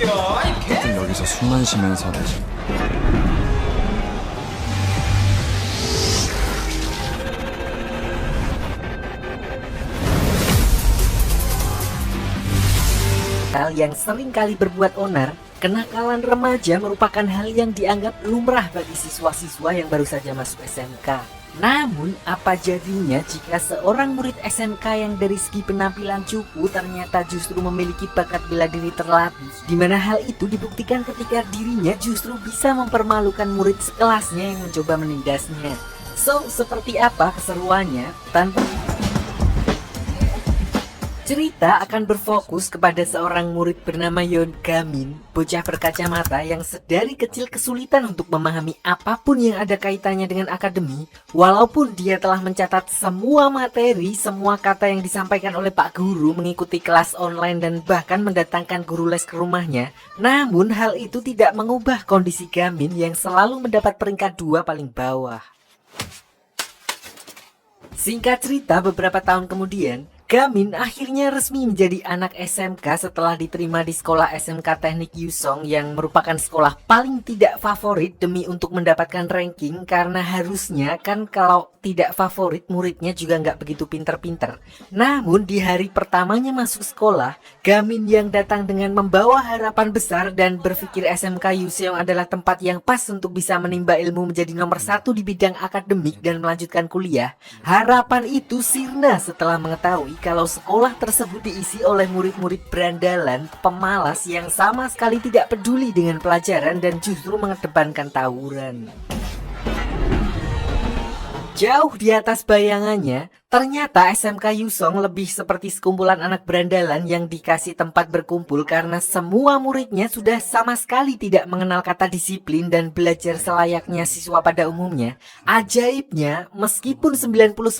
여기서 숨만 쉬면서 내지. Hal yang sering kali berbuat onar, kenakalan remaja merupakan hal yang dianggap lumrah bagi siswa-siswa yang baru saja masuk SMK. Namun, apa jadinya jika seorang murid SMK yang dari segi penampilan cupu ternyata justru memiliki bakat bela diri terlatih, di mana hal itu dibuktikan ketika dirinya justru bisa mempermalukan murid sekelasnya yang mencoba menindasnya. So, seperti apa keseruannya? Cerita akan berfokus kepada seorang murid bernama Yeon Gamin, bocah berkacamata yang sedari kecil kesulitan untuk memahami apapun yang ada kaitannya dengan akademi. Walaupun dia telah mencatat semua materi, semua kata yang disampaikan oleh Pak Guru, mengikuti kelas online dan bahkan mendatangkan guru les ke rumahnya, namun hal itu tidak mengubah kondisi Gamin yang selalu mendapat peringkat 2 paling bawah. Singkat cerita, beberapa tahun kemudian, Gamin akhirnya resmi menjadi anak SMK setelah diterima di sekolah SMK Teknik Yusong yang merupakan sekolah paling tidak favorit demi untuk mendapatkan ranking, karena harusnya kan kalau tidak favorit muridnya juga nggak begitu pinter-pinter. Namun di hari pertamanya masuk sekolah, Gamin yang datang dengan membawa harapan besar dan berpikir SMK Yusong adalah tempat yang pas untuk bisa menimba ilmu menjadi nomor 1 di bidang akademik dan melanjutkan kuliah. Harapan itu sirna setelah mengetahui kalau sekolah tersebut diisi oleh murid-murid berandalan, pemalas yang sama sekali tidak peduli dengan pelajaran dan justru mengedepankan tawuran. Jauh di atas bayangannya, ternyata SMK Yusong lebih seperti sekumpulan anak berandalan yang dikasih tempat berkumpul karena semua muridnya sudah sama sekali tidak mengenal kata disiplin dan belajar selayaknya siswa pada umumnya. Ajaibnya, meskipun 99%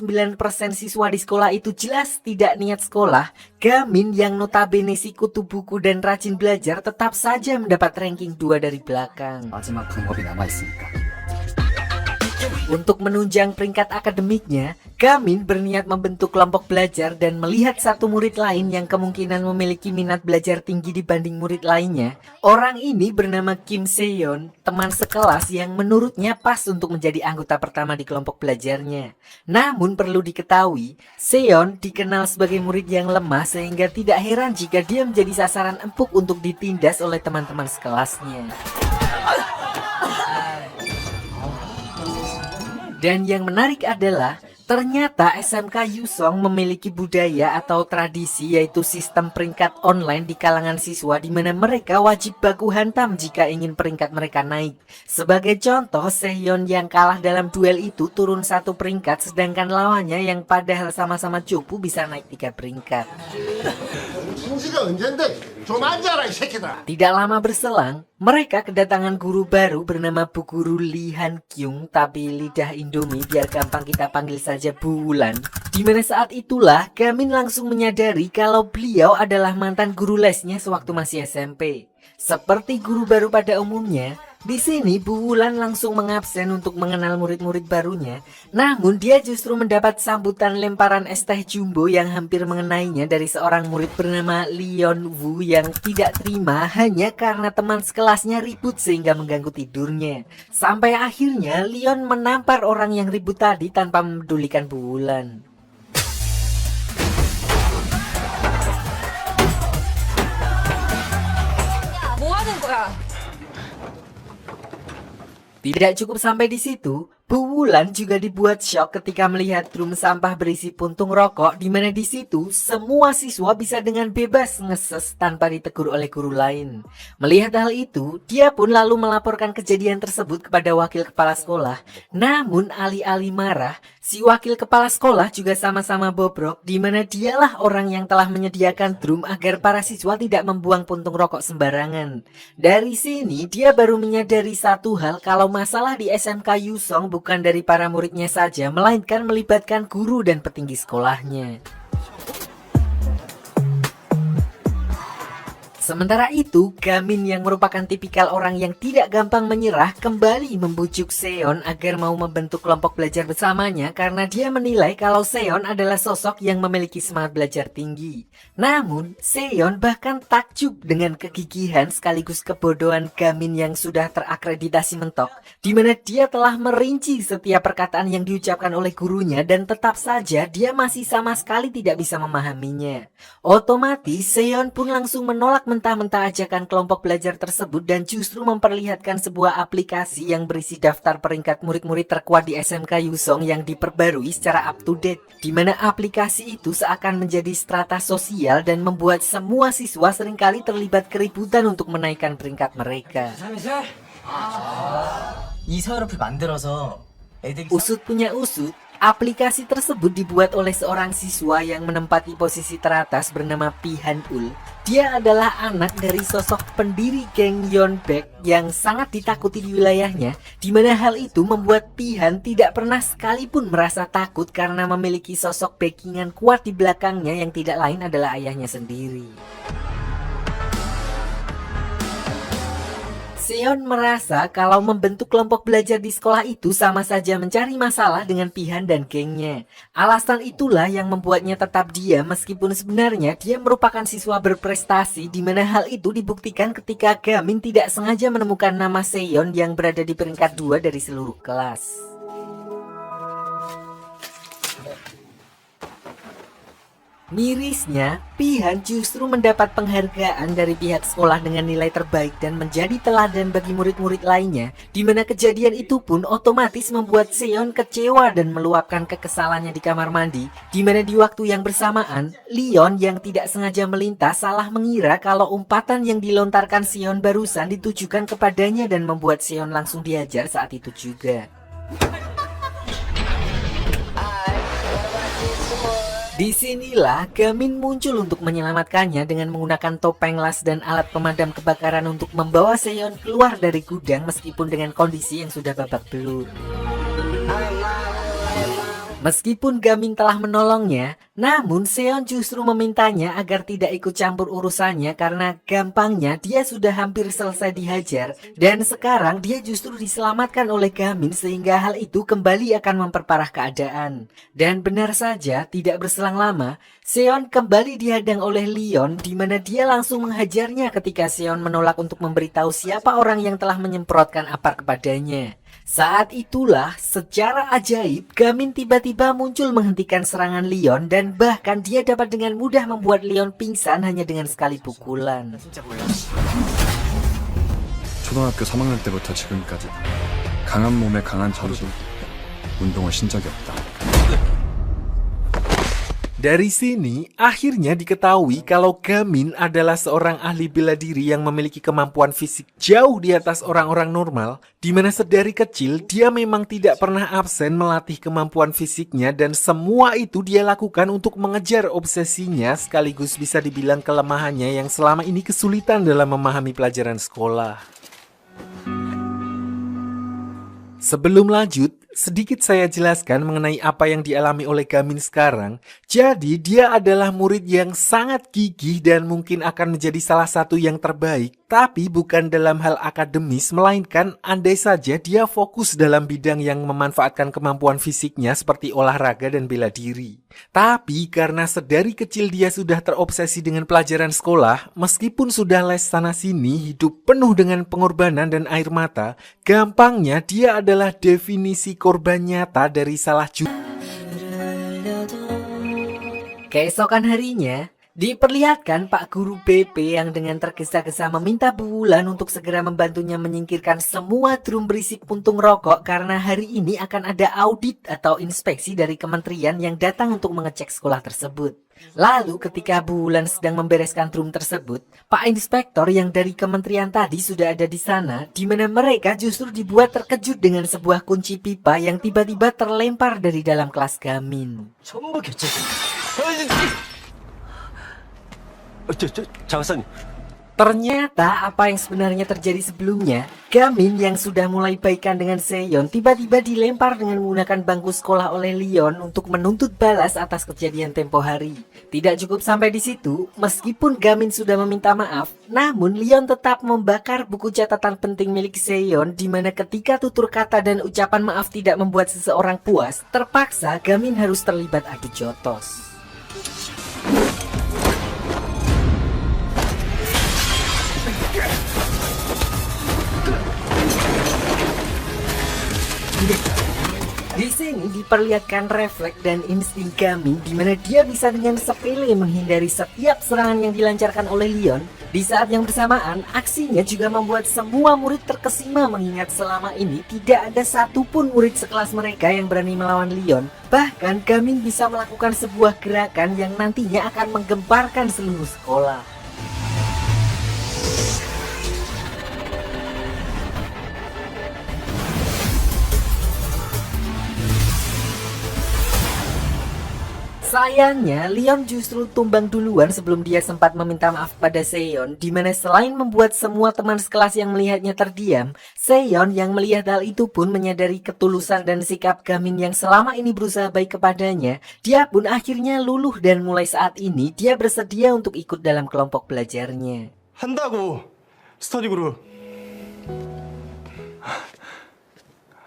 siswa di sekolah itu jelas tidak niat sekolah, Gamin yang notabene si kutu buku dan rajin belajar tetap saja mendapat ranking 2 dari belakang. 마지막 방법이 남아있으니까. Untuk menunjang peringkat akademiknya, Gamin berniat membentuk kelompok belajar dan melihat satu murid lain yang kemungkinan memiliki minat belajar tinggi dibanding murid lainnya. Orang ini bernama Kim Seon, teman sekelas yang menurutnya pas untuk menjadi anggota pertama di kelompok belajarnya. Namun perlu diketahui, Seon dikenal sebagai murid yang lemah sehingga tidak heran jika dia menjadi sasaran empuk untuk ditindas oleh teman-teman sekelasnya. Dan yang menarik adalah, ternyata SMK Yusong memiliki budaya atau tradisi yaitu sistem peringkat online di kalangan siswa di mana mereka wajib baku hantam jika ingin peringkat mereka naik. Sebagai contoh, Seon yang kalah dalam duel itu turun 1 peringkat, sedangkan lawannya yang padahal sama-sama cupu bisa naik 3 peringkat. Tidak lama berselang, mereka kedatangan guru baru bernama Bu Guru Lee Han Kyung, tapi lidah Indomie biar gampang kita panggil saja Bu Wulan. Dimana saat itulah Gamin langsung menyadari kalau beliau adalah mantan guru lesnya sewaktu masih SMP. Seperti guru baru pada umumnya, di sini Bu Wulan langsung mengabsen untuk mengenal murid-murid barunya. Namun dia justru mendapat sambutan lemparan es teh jumbo yang hampir mengenainya dari seorang murid bernama Leon Wu yang tidak terima hanya karena teman sekelasnya ribut sehingga mengganggu tidurnya. Sampai akhirnya Leon menampar orang yang ribut tadi tanpa memedulikan Bu Wulan. Tidak cukup sampai di situ, Bu Wulan juga dibuat syok ketika melihat drum sampah berisi puntung rokok, di mana di situ semua siswa bisa dengan bebas ngeses tanpa ditegur oleh guru lain. Melihat hal itu, dia pun lalu melaporkan kejadian tersebut kepada wakil kepala sekolah. Namun alih-alih marah, si wakil kepala sekolah juga sama-sama bobrok, di mana dialah orang yang telah menyediakan drum agar para siswa tidak membuang puntung rokok sembarangan. Dari sini dia baru menyadari satu hal, kalau masalah di SMK Yusong bukan dari para muridnya saja, melainkan melibatkan guru dan petinggi sekolahnya. Sementara itu, Gamin yang merupakan tipikal orang yang tidak gampang menyerah kembali membujuk Seon agar mau membentuk kelompok belajar bersamanya karena dia menilai kalau Seon adalah sosok yang memiliki semangat belajar tinggi. Namun, Seon bahkan takjub dengan kegigihan sekaligus kebodohan Gamin yang sudah terakreditasi mentok, di mana dia telah merinci setiap perkataan yang diucapkan oleh gurunya dan tetap saja dia masih sama sekali tidak bisa memahaminya. Otomatis, Seon pun langsung menolak mentah-mentah ajakan kelompok belajar tersebut dan justru memperlihatkan sebuah aplikasi yang berisi daftar peringkat murid-murid terkuat di SMK Yusong yang diperbarui secara up to date, di mana aplikasi itu seakan menjadi strata sosial dan membuat semua siswa seringkali terlibat keributan untuk menaikkan peringkat mereka. 이 서열표를 만들어서 애들이 Usut punya usut, aplikasi tersebut dibuat oleh seorang siswa yang menempati posisi teratas bernama Pihan Ul. Dia adalah anak dari sosok pendiri geng Yeonbaek yang sangat ditakuti di wilayahnya, di mana hal itu membuat Pihan tidak pernah sekalipun merasa takut karena memiliki sosok backingan kuat di belakangnya yang tidak lain adalah ayahnya sendiri. Seon merasa kalau membentuk kelompok belajar di sekolah itu sama saja mencari masalah dengan Pihan dan gengnya. Alasan itulah yang membuatnya tetap diam meskipun sebenarnya dia merupakan siswa berprestasi, di mana hal itu dibuktikan ketika Gamin tidak sengaja menemukan nama Seon yang berada di peringkat 2 dari seluruh kelas. Mirisnya, Pihan justru mendapat penghargaan dari pihak sekolah dengan nilai terbaik dan menjadi teladan bagi murid-murid lainnya, di mana kejadian itu pun otomatis membuat Seon kecewa dan meluapkan kekesalannya di kamar mandi, di mana di waktu yang bersamaan, Leon yang tidak sengaja melintas salah mengira kalau umpatan yang dilontarkan Seon barusan ditujukan kepadanya dan membuat Seon langsung diajar saat itu juga. Disinilah Gamin muncul untuk menyelamatkannya dengan menggunakan topeng las dan alat pemadam kebakaran untuk membawa Seon keluar dari gudang meskipun dengan kondisi yang sudah babak belur. Meskipun Gamin telah menolongnya, namun Seon justru memintanya agar tidak ikut campur urusannya karena gampangnya dia sudah hampir selesai dihajar dan sekarang dia justru diselamatkan oleh Gamin sehingga hal itu kembali akan memperparah keadaan. Dan benar saja, tidak berselang lama, Seon kembali dihadang oleh Leon di mana dia langsung menghajarnya ketika Seon menolak untuk memberitahu siapa orang yang telah menyemprotkan apar kepadanya. Saat itulah, secara ajaib, Gamin tiba-tiba muncul menghentikan serangan Leon dan bahkan dia dapat dengan mudah membuat Leon pingsan hanya dengan sekali pukulan. 초등학교 3학년 때부터 지금까지 강한 몸에 강한 자존심, 운동을 신 적이 없다. Dari sini, akhirnya diketahui kalau Gamin adalah seorang ahli bela diri yang memiliki kemampuan fisik jauh di atas orang-orang normal, di mana sedari kecil dia memang tidak pernah absen melatih kemampuan fisiknya dan semua itu dia lakukan untuk mengejar obsesinya sekaligus bisa dibilang kelemahannya yang selama ini kesulitan dalam memahami pelajaran sekolah. Sebelum lanjut, sedikit saya jelaskan mengenai apa yang dialami oleh Gamin sekarang. Jadi, dia adalah murid yang sangat gigih dan mungkin akan menjadi salah satu yang terbaik. Tapi bukan dalam hal akademis, melainkan andai saja dia fokus dalam bidang yang memanfaatkan kemampuan fisiknya seperti olahraga dan bela diri. Tapi karena sedari kecil dia sudah terobsesi dengan pelajaran sekolah, meskipun sudah les sana-sini, hidup penuh dengan pengorbanan dan air mata, gampangnya dia adalah definisi korban nyata dari salah jurusan. Keesokan harinya, diperlihatkan Pak Guru BP yang dengan tergesa-gesa meminta Bu Wulan untuk segera membantunya menyingkirkan semua drum berisik puntung rokok karena hari ini akan ada audit atau inspeksi dari kementerian yang datang untuk mengecek sekolah tersebut. Lalu ketika Bu Wulan sedang membereskan drum tersebut, Pak Inspektor yang dari kementerian tadi sudah ada di sana, di mana mereka justru dibuat terkejut dengan sebuah kunci pipa yang tiba-tiba terlempar dari dalam kelas Gamin. 전부 교체. 장사님, Ternyata apa yang sebenarnya terjadi sebelumnya, Gamin yang sudah mulai baikan dengan Seon tiba-tiba dilempar dengan menggunakan bangku sekolah oleh Leon untuk menuntut balas atas kejadian tempo hari. Tidak cukup sampai di situ, meskipun Gamin sudah meminta maaf, namun Leon tetap membakar buku catatan penting milik Seon di mana ketika tutur kata dan ucapan maaf tidak membuat seseorang puas, terpaksa Gamin harus terlibat adu jotos. Di sini diperlihatkan refleks dan insting Gamin di mana dia bisa dengan sepele menghindari setiap serangan yang dilancarkan oleh Leon. Di saat yang bersamaan, aksinya juga membuat semua murid terkesima mengingat selama ini tidak ada satupun murid sekelas mereka yang berani melawan Leon. Bahkan Gamin bisa melakukan sebuah gerakan yang nantinya akan menggemparkan seluruh sekolah. Sayangnya, Leon justru tumbang duluan sebelum dia sempat meminta maaf pada Seon, di mana selain membuat semua teman sekelas yang melihatnya terdiam, Seon yang melihat hal itu pun menyadari ketulusan dan sikap Gamin yang selama ini berusaha baik kepadanya. Dia pun akhirnya luluh dan mulai saat ini dia bersedia untuk ikut dalam kelompok belajarnya. 한다고 스터디 그룹.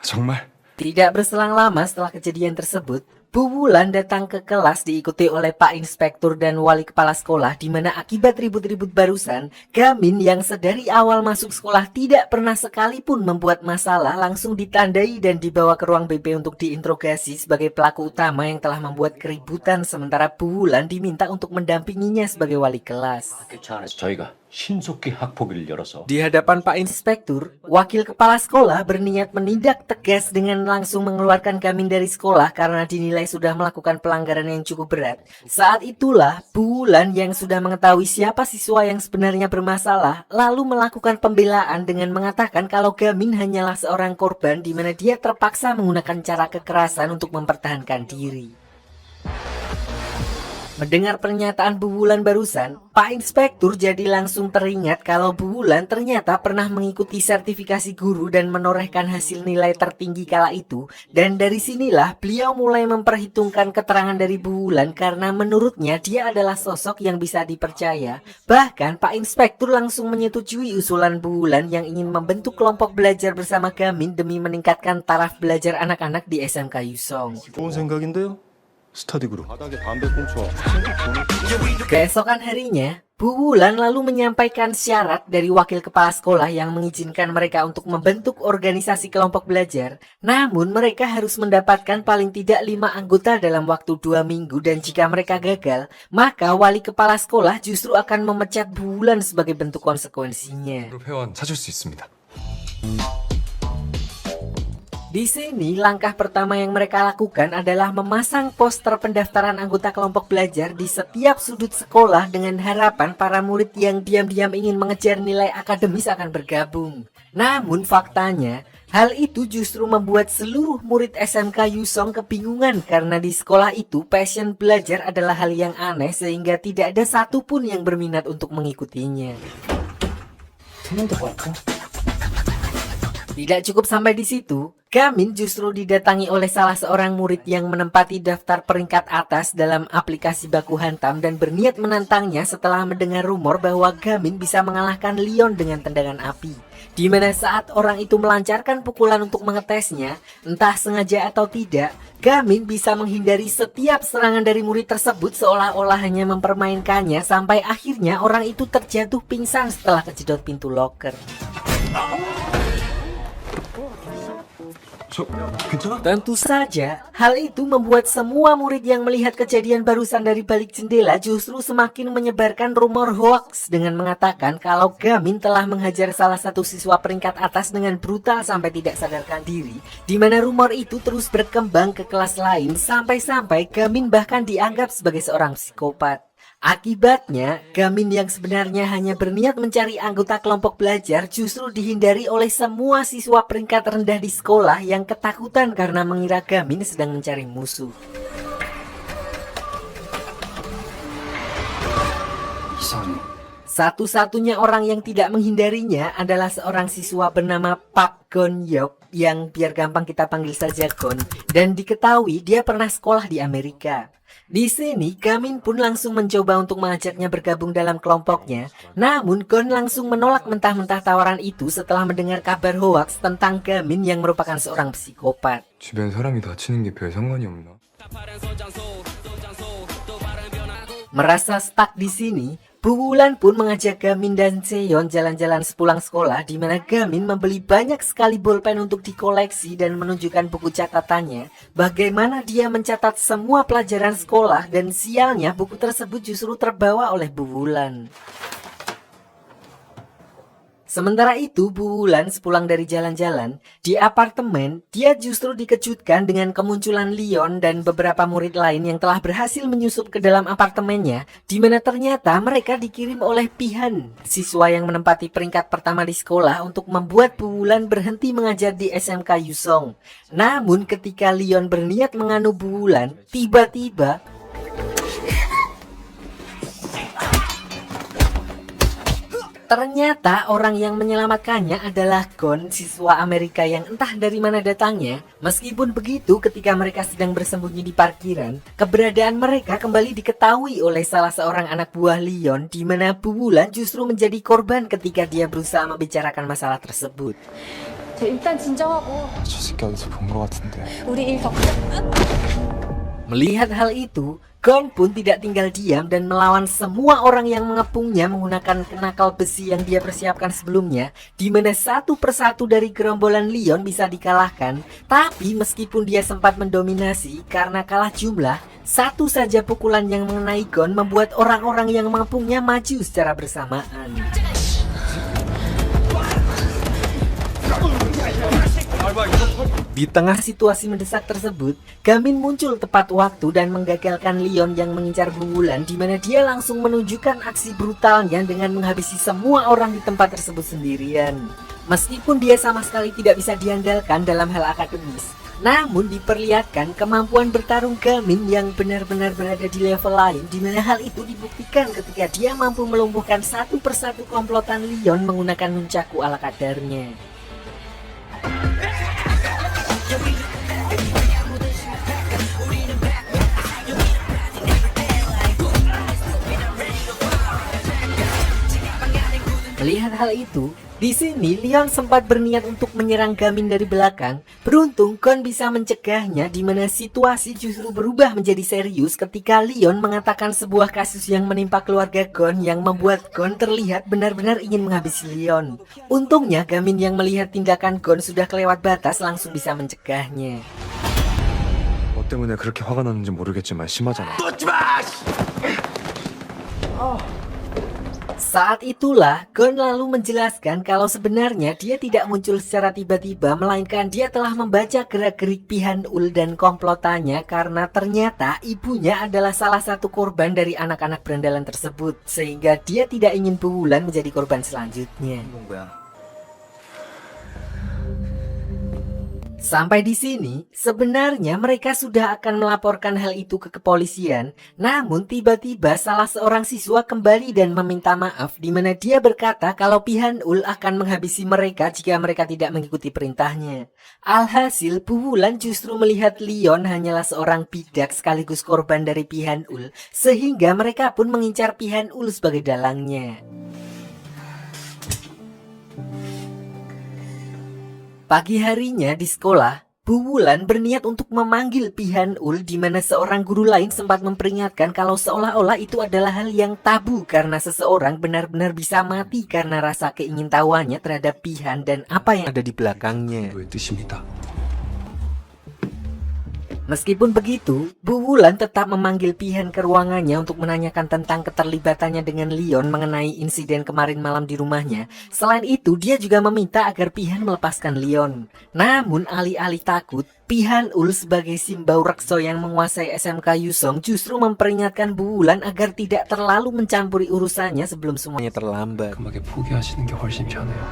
정말? Tidak berselang lama setelah kejadian tersebut, Bu Wulan datang ke kelas diikuti oleh Pak Inspektur dan Wali Kepala Sekolah di mana akibat ribut-ribut barusan, Gamin yang sedari awal masuk sekolah tidak pernah sekalipun membuat masalah langsung ditandai dan dibawa ke ruang BP untuk diinterogasi sebagai pelaku utama yang telah membuat keributan sementara Bu Wulan diminta untuk mendampinginya sebagai wali kelas. 교차 안에서 저희가 신속히 학폭위를 열어서 Di hadapan Pak Inspektur, wakil kepala sekolah berniat menindak tegas dengan langsung mengeluarkan Gamin dari sekolah karena dinilai sudah melakukan pelanggaran yang cukup berat. Saat itulah, Bu Wulan yang sudah mengetahui siapa siswa yang sebenarnya bermasalah, lalu melakukan pembelaan dengan mengatakan kalau Gamin hanyalah seorang korban di mana dia terpaksa menggunakan cara kekerasan untuk mempertahankan diri. Mendengar pernyataan Bu Wulan barusan, Pak Inspektur jadi langsung teringat kalau Bu Wulan ternyata pernah mengikuti sertifikasi guru dan menorehkan hasil nilai tertinggi kala itu. Dan dari sinilah beliau mulai memperhitungkan keterangan dari Bu Wulan karena menurutnya dia adalah sosok yang bisa dipercaya. Bahkan Pak Inspektur langsung menyetujui usulan Bu Wulan yang ingin membentuk kelompok belajar bersama Gamin demi meningkatkan taraf belajar anak-anak di SMK Yusong. 좋은 생각인데요. 스터디 그룹. 바닥에 담배 꽁초. Keesokan harinya, Bu Wulan lalu menyampaikan syarat dari wakil kepala sekolah yang mengizinkan mereka untuk membentuk organisasi kelompok belajar. Namun mereka harus mendapatkan paling tidak 5 anggota dalam waktu 2 minggu dan jika mereka gagal, maka wali kepala sekolah justru akan memecat Bu Wulan sebagai bentuk konsekuensinya. 그룹 회원 찾을 수 있습니다. Di sini, langkah pertama yang mereka lakukan adalah memasang poster pendaftaran anggota kelompok belajar di setiap sudut sekolah dengan harapan para murid yang diam-diam ingin mengejar nilai akademis akan bergabung. Namun faktanya, hal itu justru membuat seluruh murid SMK Yusong kebingungan karena di sekolah itu passion belajar adalah hal yang aneh sehingga tidak ada satupun yang berminat untuk mengikutinya. Tidak cukup sampai di situ, Gamin justru didatangi oleh salah seorang murid yang menempati daftar peringkat atas dalam aplikasi baku hantam dan berniat menantangnya setelah mendengar rumor bahwa Gamin bisa mengalahkan Leon dengan tendangan api. Di mana saat orang itu melancarkan pukulan untuk mengetesnya, entah sengaja atau tidak, Gamin bisa menghindari setiap serangan dari murid tersebut seolah-olah hanya mempermainkannya sampai akhirnya orang itu terjatuh pingsan setelah kejedot pintu loker. 괜찮아? Tentu saja, hal itu membuat semua murid yang melihat kejadian barusan dari balik jendela justru semakin menyebarkan rumor hoaks dengan mengatakan kalau Gamin telah menghajar salah satu siswa peringkat atas dengan brutal sampai tidak sadarkan diri, di mana rumor itu terus berkembang ke kelas lain sampai-sampai Gamin bahkan dianggap sebagai seorang psikopat. Akibatnya, Gamin yang sebenarnya hanya berniat mencari anggota kelompok belajar justru dihindari oleh semua siswa peringkat rendah di sekolah yang ketakutan karena mengira Gamin sedang mencari musuh. 이상해. Satu-satunya orang yang tidak menghindarinya adalah seorang siswa bernama Park Gon Yok yang biar gampang kita panggil saja Gon, dan diketahui dia pernah sekolah di Amerika. Di sini, Gamin pun langsung mencoba untuk mengajaknya bergabung dalam kelompoknya. Namun, Gon langsung menolak mentah-mentah tawaran itu setelah mendengar kabar hoaks tentang Gamin yang merupakan seorang psikopat. 주변 사람이 다치는 게 별 상관이 없나? Merasa stuck di sini, Bu Wulan pun mengajak Gamin dan Seon jalan-jalan sepulang sekolah, di mana Gamin membeli banyak sekali bolpen untuk dikoleksi dan menunjukkan buku catatannya bagaimana dia mencatat semua pelajaran sekolah, dan sialnya buku tersebut justru terbawa oleh Bu Wulan. Sementara itu, Bu Wulan sepulang dari jalan-jalan di apartemen, dia justru dikejutkan dengan kemunculan Leon dan beberapa murid lain yang telah berhasil menyusup ke dalam apartemennya, di mana ternyata mereka dikirim oleh Pihan, siswa yang menempati peringkat pertama di sekolah, untuk membuat Bu Wulan berhenti mengajar di SMK Yusong. Namun ketika Leon berniat menganu Bu Wulan, tiba-tiba ternyata orang yang menyelamatkannya adalah Gon, siswa Amerika yang entah dari mana datangnya. Meskipun begitu, ketika mereka sedang bersembunyi di parkiran, keberadaan mereka kembali diketahui oleh salah seorang anak buah Leon, di mana Bu Wulan justru menjadi korban ketika dia berusaha membicarakan masalah tersebut. 일단 진정하고 저 새끼 어디서 본 거 같은데. 우리 일 더. Melihat hal itu, Gon pun tidak tinggal diam dan melawan semua orang yang mengepungnya menggunakan kenakal besi yang dia persiapkan sebelumnya, di mana satu persatu dari gerombolan Leon bisa dikalahkan. Tapi meskipun dia sempat mendominasi karena kalah jumlah, satu saja pukulan yang mengenai Gon membuat orang-orang yang mengepungnya maju secara bersamaan. Di tengah situasi mendesak tersebut, Gamin muncul tepat waktu dan menggagalkan Leon yang mengincar Bu Wulan, di mana dia langsung menunjukkan aksi brutalnya dengan menghabisi semua orang di tempat tersebut sendirian. Meskipun dia sama sekali tidak bisa diandalkan dalam hal akademis, namun diperlihatkan kemampuan bertarung Gamin yang benar-benar berada di level lain, di mana hal itu dibuktikan ketika dia mampu melumpuhkan satu persatu komplotan Leon menggunakan nunchaku ala kadarnya. Melihat hal itu, di sini Leon sempat berniat untuk menyerang Gamin dari belakang. Beruntung Gon bisa mencegahnya, di mana situasi justru berubah menjadi serius ketika Leon mengatakan sebuah kasus yang menimpa keluarga Gon yang membuat Gon terlihat benar-benar ingin menghabisi Leon. Untungnya Gamin yang melihat tindakan Gon sudah kelewat batas langsung bisa mencegahnya. 뭐 때문에 그렇게 화가 났는지 모르겠지만 심하잖아. Saat itulah Gon lalu menjelaskan kalau sebenarnya dia tidak muncul secara tiba-tiba, melainkan dia telah membaca gerak-gerik Pihan Ul dan komplotannya karena ternyata ibunya adalah salah satu korban dari anak-anak berandalan tersebut, sehingga dia tidak ingin Bu Wulan menjadi korban selanjutnya. Sampai di sini, sebenarnya mereka sudah akan melaporkan hal itu ke kepolisian. Namun tiba-tiba salah seorang siswa kembali dan meminta maaf, di mana dia berkata kalau Pihan Ul akan menghabisi mereka jika mereka tidak mengikuti perintahnya. Alhasil, Bu Wulan justru melihat Leon hanyalah seorang bidak sekaligus korban dari Pihan Ul, sehingga mereka pun mengincar Pihan Ul sebagai dalangnya. Pagi harinya di sekolah, Bu Wulan berniat untuk memanggil Pihan Ul, di mana seorang guru lain sempat memperingatkan kalau seolah-olah itu adalah hal yang tabu karena seseorang benar-benar bisa mati karena rasa keingintahuannya terhadap Pihan dan apa yang ada di belakangnya. 의 뜻입니다. Meskipun begitu, Bu Wulan tetap memanggil Pihan ke ruangannya untuk menanyakan tentang keterlibatannya dengan Leon mengenai insiden kemarin malam di rumahnya. Selain itu, dia juga meminta agar Pihan melepaskan Leon. Namun, alih-alih takut, Pihan Ul sebagai simbau rekso yang menguasai SMK Yusong justru memperingatkan Bu Wulan agar tidak terlalu mencampuri urusannya sebelum semuanya terlambat. 음악에 포기하시는 게 훨씬 편해요.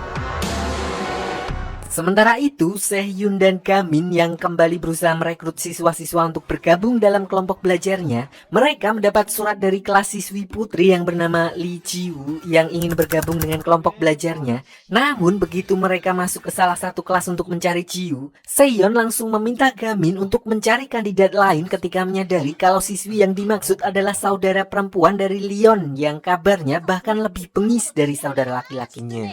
Sementara itu, Sehhyun dan Gamin yang kembali berusaha merekrut siswa-siswa untuk bergabung dalam kelompok belajarnya, mereka mendapat surat dari kelas siswi putri yang bernama Lee Ji-woo yang ingin bergabung dengan kelompok belajarnya. Namun begitu mereka masuk ke salah satu kelas untuk mencari Ji-woo, Sehyeon langsung meminta Gamin untuk mencari kandidat lain ketika menyadari kalau siswi yang dimaksud adalah saudara perempuan dari Leon yang kabarnya bahkan lebih bengis dari saudara laki-lakinya.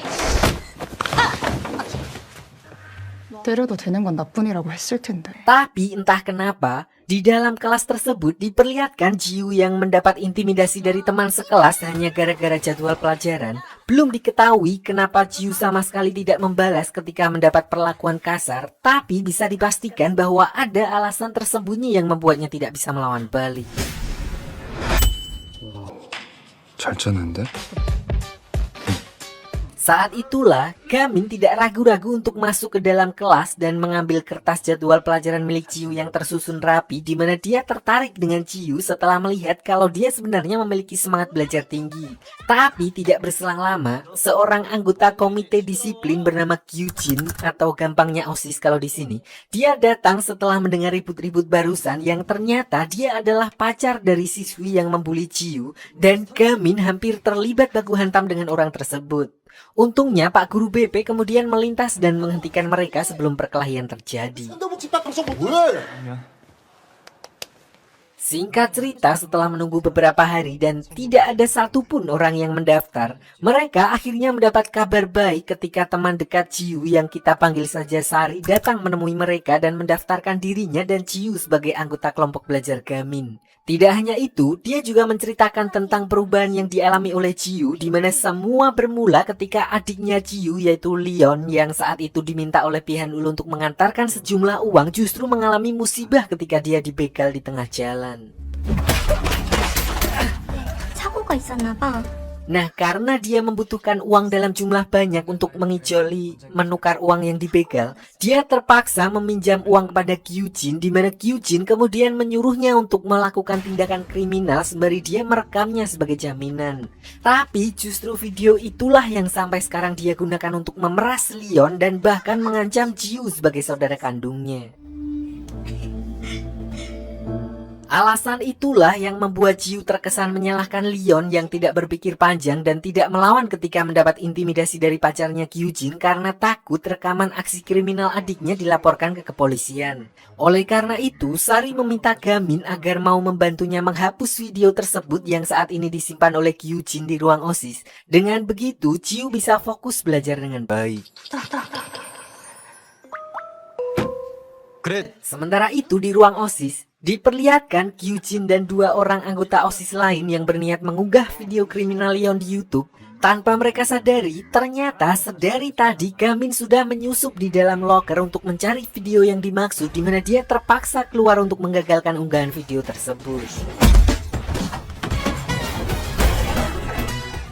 때려도 되는 건 나뿐이라고 했을 텐데. Tapi entah kenapa, di dalam kelas tersebut diperlihatkan Ji-woo yang mendapat intimidasi dari teman sekelas hanya gara-gara jadwal pelajaran. Belum diketahui kenapa Ji-woo sama sekali tidak membalas ketika mendapat perlakuan kasar, tapi bisa dipastikan bahwa ada alasan tersembunyi yang membuatnya tidak bisa melawan balik. 잘 짰는데? Saat itulah, Gamin tidak ragu-ragu untuk masuk ke dalam kelas dan mengambil kertas jadwal pelajaran milik Ji-woo yang tersusun rapi, di mana dia tertarik dengan Ji-woo setelah melihat kalau dia sebenarnya memiliki semangat belajar tinggi. Tapi tidak berselang lama, seorang anggota komite disiplin bernama Kyujin atau gampangnya OSIS kalau di sini, dia datang setelah mendengar ribut-ribut barusan yang ternyata dia adalah pacar dari siswi yang membuli Ji-woo, dan Gamin hampir terlibat baku hantam dengan orang tersebut. Untungnya Pak Guru BP kemudian melintas dan menghentikan mereka sebelum perkelahian terjadi. Singkat cerita, setelah menunggu beberapa hari dan tidak ada satupun orang yang mendaftar, mereka akhirnya mendapat kabar baik ketika teman dekat Ji-woo yang kita panggil saja Sari datang menemui mereka dan mendaftarkan dirinya dan Ji-woo sebagai anggota kelompok belajar Gamin. Tidak hanya itu, dia juga menceritakan tentang perubahan yang dialami oleh Ji-woo, di mana semua bermula ketika adiknya Ji-woo yaitu Leon yang saat itu diminta oleh Pihan-ul untuk mengantarkan sejumlah uang justru mengalami musibah ketika dia dibegal di tengah jalan. 사고가 있었나 봐. Nah, karena dia membutuhkan uang dalam jumlah banyak untuk mengijoli menukar uang yang dibegal, dia terpaksa meminjam uang kepada Kyujin, di mana Kyujin kemudian menyuruhnya untuk melakukan tindakan kriminal sembari dia merekamnya sebagai jaminan. Tapi justru video itulah yang sampai sekarang dia gunakan untuk memeras Leon dan bahkan mengancam Ji-woo sebagai saudara kandungnya. Alasan itulah yang membuat Ji-woo terkesan menyalahkan Leon yang tidak berpikir panjang dan tidak melawan ketika mendapat intimidasi dari pacarnya Kyujin karena takut rekaman aksi kriminal adiknya dilaporkan ke kepolisian. Oleh karena itu, Sari meminta Gamin agar mau membantunya menghapus video tersebut yang saat ini disimpan oleh Kyujin di ruang OSIS. Dengan begitu, Ji-woo bisa fokus belajar dengan baik. Sementara itu di ruang OSIS, diperlihatkan Kyujin dan dua orang anggota OSIS lain yang berniat mengunggah video kriminal Leon di YouTube. Tanpa mereka sadari, ternyata sedari tadi Gamin sudah menyusup di dalam locker untuk mencari video yang dimaksud, di mana dia terpaksa keluar untuk menggagalkan unggahan video tersebut.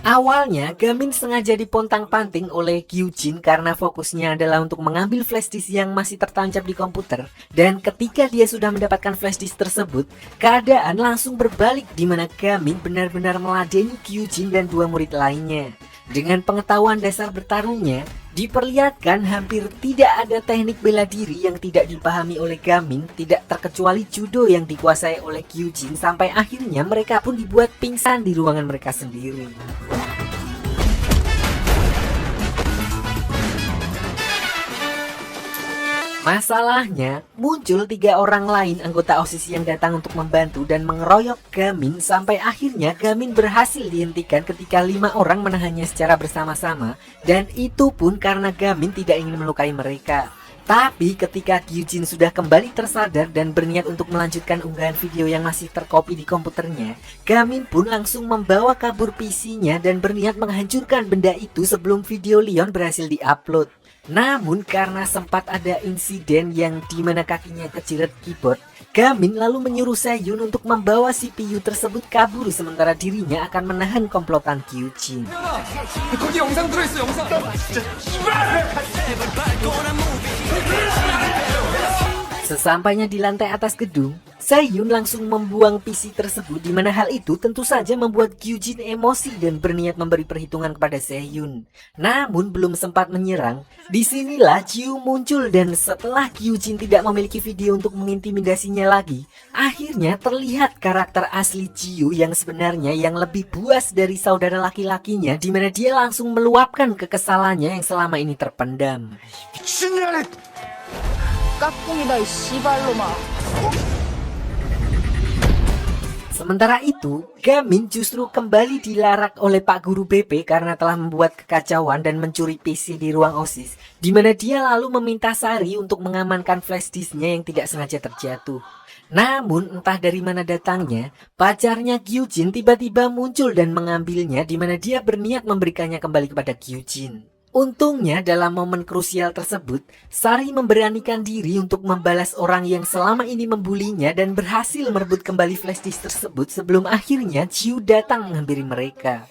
Awalnya, Gamin sengaja dipontang-panting oleh Kyujin karena fokusnya adalah untuk mengambil flash disk yang masih tertancap di komputer. Dan ketika dia sudah mendapatkan flash disk tersebut, keadaan langsung berbalik di mana Gamin benar-benar meladeni Kyujin dan dua murid lainnya. Dengan pengetahuan dasar bertarungnya, diperlihatkan hampir tidak ada teknik bela diri yang tidak dipahami oleh Gamin, tidak terkecuali judo yang dikuasai oleh Kyujin, sampai akhirnya mereka pun dibuat pingsan di ruangan mereka sendiri. Masalahnya, muncul 3 orang lain anggota OSIS yang datang untuk membantu dan mengeroyok Gamin sampai akhirnya Gamin berhasil dihentikan ketika 5 orang menahannya secara bersama-sama, dan itu pun karena Gamin tidak ingin melukai mereka. Tapi ketika Kyujin sudah kembali tersadar dan berniat untuk melanjutkan unggahan video yang masih terkopi di komputernya, Gamin pun langsung membawa kabur PC-nya dan berniat menghancurkan benda itu sebelum video Leon berhasil diupload. Namun karena sempat ada insiden yang dimana kakinya kejirat keyboard, Gamin lalu menyuruh Sehhyun untuk membawa CPU tersebut kabur sementara dirinya akan menahan komplotan Kyujin. Sesampainya di lantai atas gedung, Seyun langsung membuang PC tersebut, di mana hal itu tentu saja membuat Kyujin emosi dan berniat memberi perhitungan kepada Seyun. Namun belum sempat menyerang, disinilah Jiu muncul dan setelah Kyujin tidak memiliki video untuk mengintimidasinya lagi, akhirnya terlihat karakter asli Jiu yang sebenarnya yang lebih buas dari saudara laki-lakinya, di mana dia langsung meluapkan kekesalannya yang selama ini terpendam. Sementara itu, Gamin justru kembali dilarak oleh Pak Guru BP karena telah membuat kekacauan dan mencuri PC di ruang OSIS, di mana dia lalu meminta Sari untuk mengamankan flash disknya yang tidak sengaja terjatuh. Namun entah dari mana datangnya, pacarnya Kyujin tiba-tiba muncul dan mengambilnya, di mana dia berniat memberikannya kembali kepada Kyujin. Untungnya dalam momen krusial tersebut, Sari memberanikan diri untuk membalas orang yang selama ini membulinya dan berhasil merebut kembali flash disk tersebut sebelum akhirnya Jiu datang menghampiri mereka.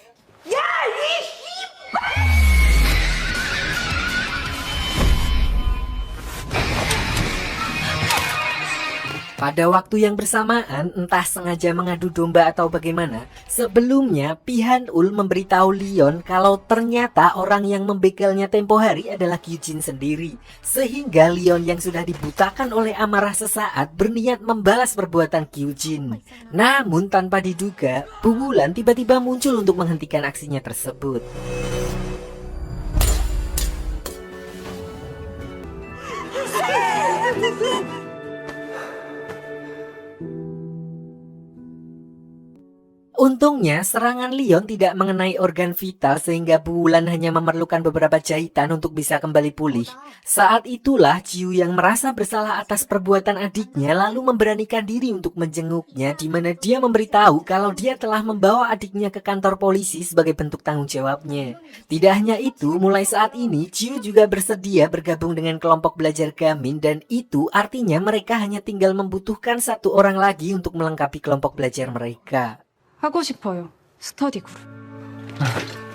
Pada waktu yang bersamaan, entah sengaja mengadu domba atau bagaimana, sebelumnya Pihanul memberitahu Leon kalau ternyata orang yang membegalnya tempo hari adalah Kyujin sendiri. Sehingga Leon yang sudah dibutakan oleh amarah sesaat berniat membalas perbuatan Kyujin. Namun tanpa diduga, Bulan tiba-tiba muncul untuk menghentikan aksinya tersebut. Untungnya serangan Leon tidak mengenai organ vital sehingga Bulan hanya memerlukan beberapa jahitan untuk bisa kembali pulih. Saat itulah Jiu yang merasa bersalah atas perbuatan adiknya lalu memberanikan diri untuk menjenguknya, di mana dia memberitahu kalau dia telah membawa adiknya ke kantor polisi sebagai bentuk tanggung jawabnya. Tidak hanya itu, mulai saat ini Jiu juga bersedia bergabung dengan kelompok belajar Gamin, dan itu artinya mereka hanya tinggal membutuhkan satu orang lagi untuk melengkapi kelompok belajar mereka. 하고 싶어요. 스터디 그룹.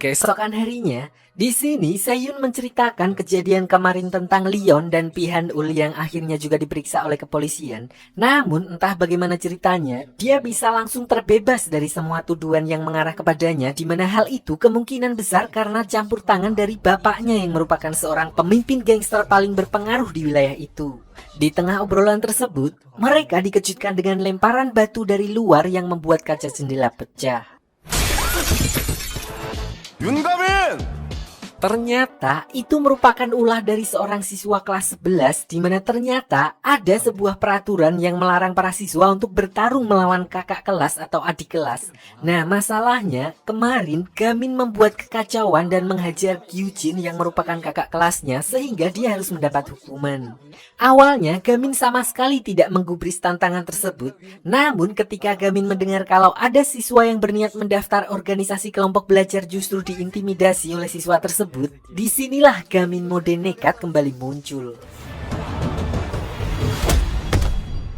Keesokan harinya, di sini Seyun menceritakan kejadian kemarin tentang Leon dan Pihanul yang akhirnya juga diperiksa oleh kepolisian. Namun entah bagaimana ceritanya, dia bisa langsung terbebas dari semua tuduhan yang mengarah kepadanya, di mana hal itu kemungkinan besar karena campur tangan dari bapaknya yang merupakan seorang pemimpin gangster paling berpengaruh di wilayah itu. Di tengah obrolan tersebut, mereka dikejutkan dengan lemparan batu dari luar yang membuat kaca jendela pecah. 윤가민! Ternyata itu merupakan ulah dari seorang siswa kelas 11, di mana ternyata ada sebuah peraturan yang melarang para siswa untuk bertarung melawan kakak kelas atau adik kelas. Nah, masalahnya kemarin Gamin membuat kekacauan dan menghajar Kyujin yang merupakan kakak kelasnya sehingga dia harus mendapat hukuman. Awalnya Gamin sama sekali tidak menggubris tantangan tersebut. Namun ketika Gamin mendengar kalau ada siswa yang berniat mendaftar organisasi kelompok belajar justru diintimidasi oleh siswa tersebut, disinilah Gamin mode nekat kembali muncul.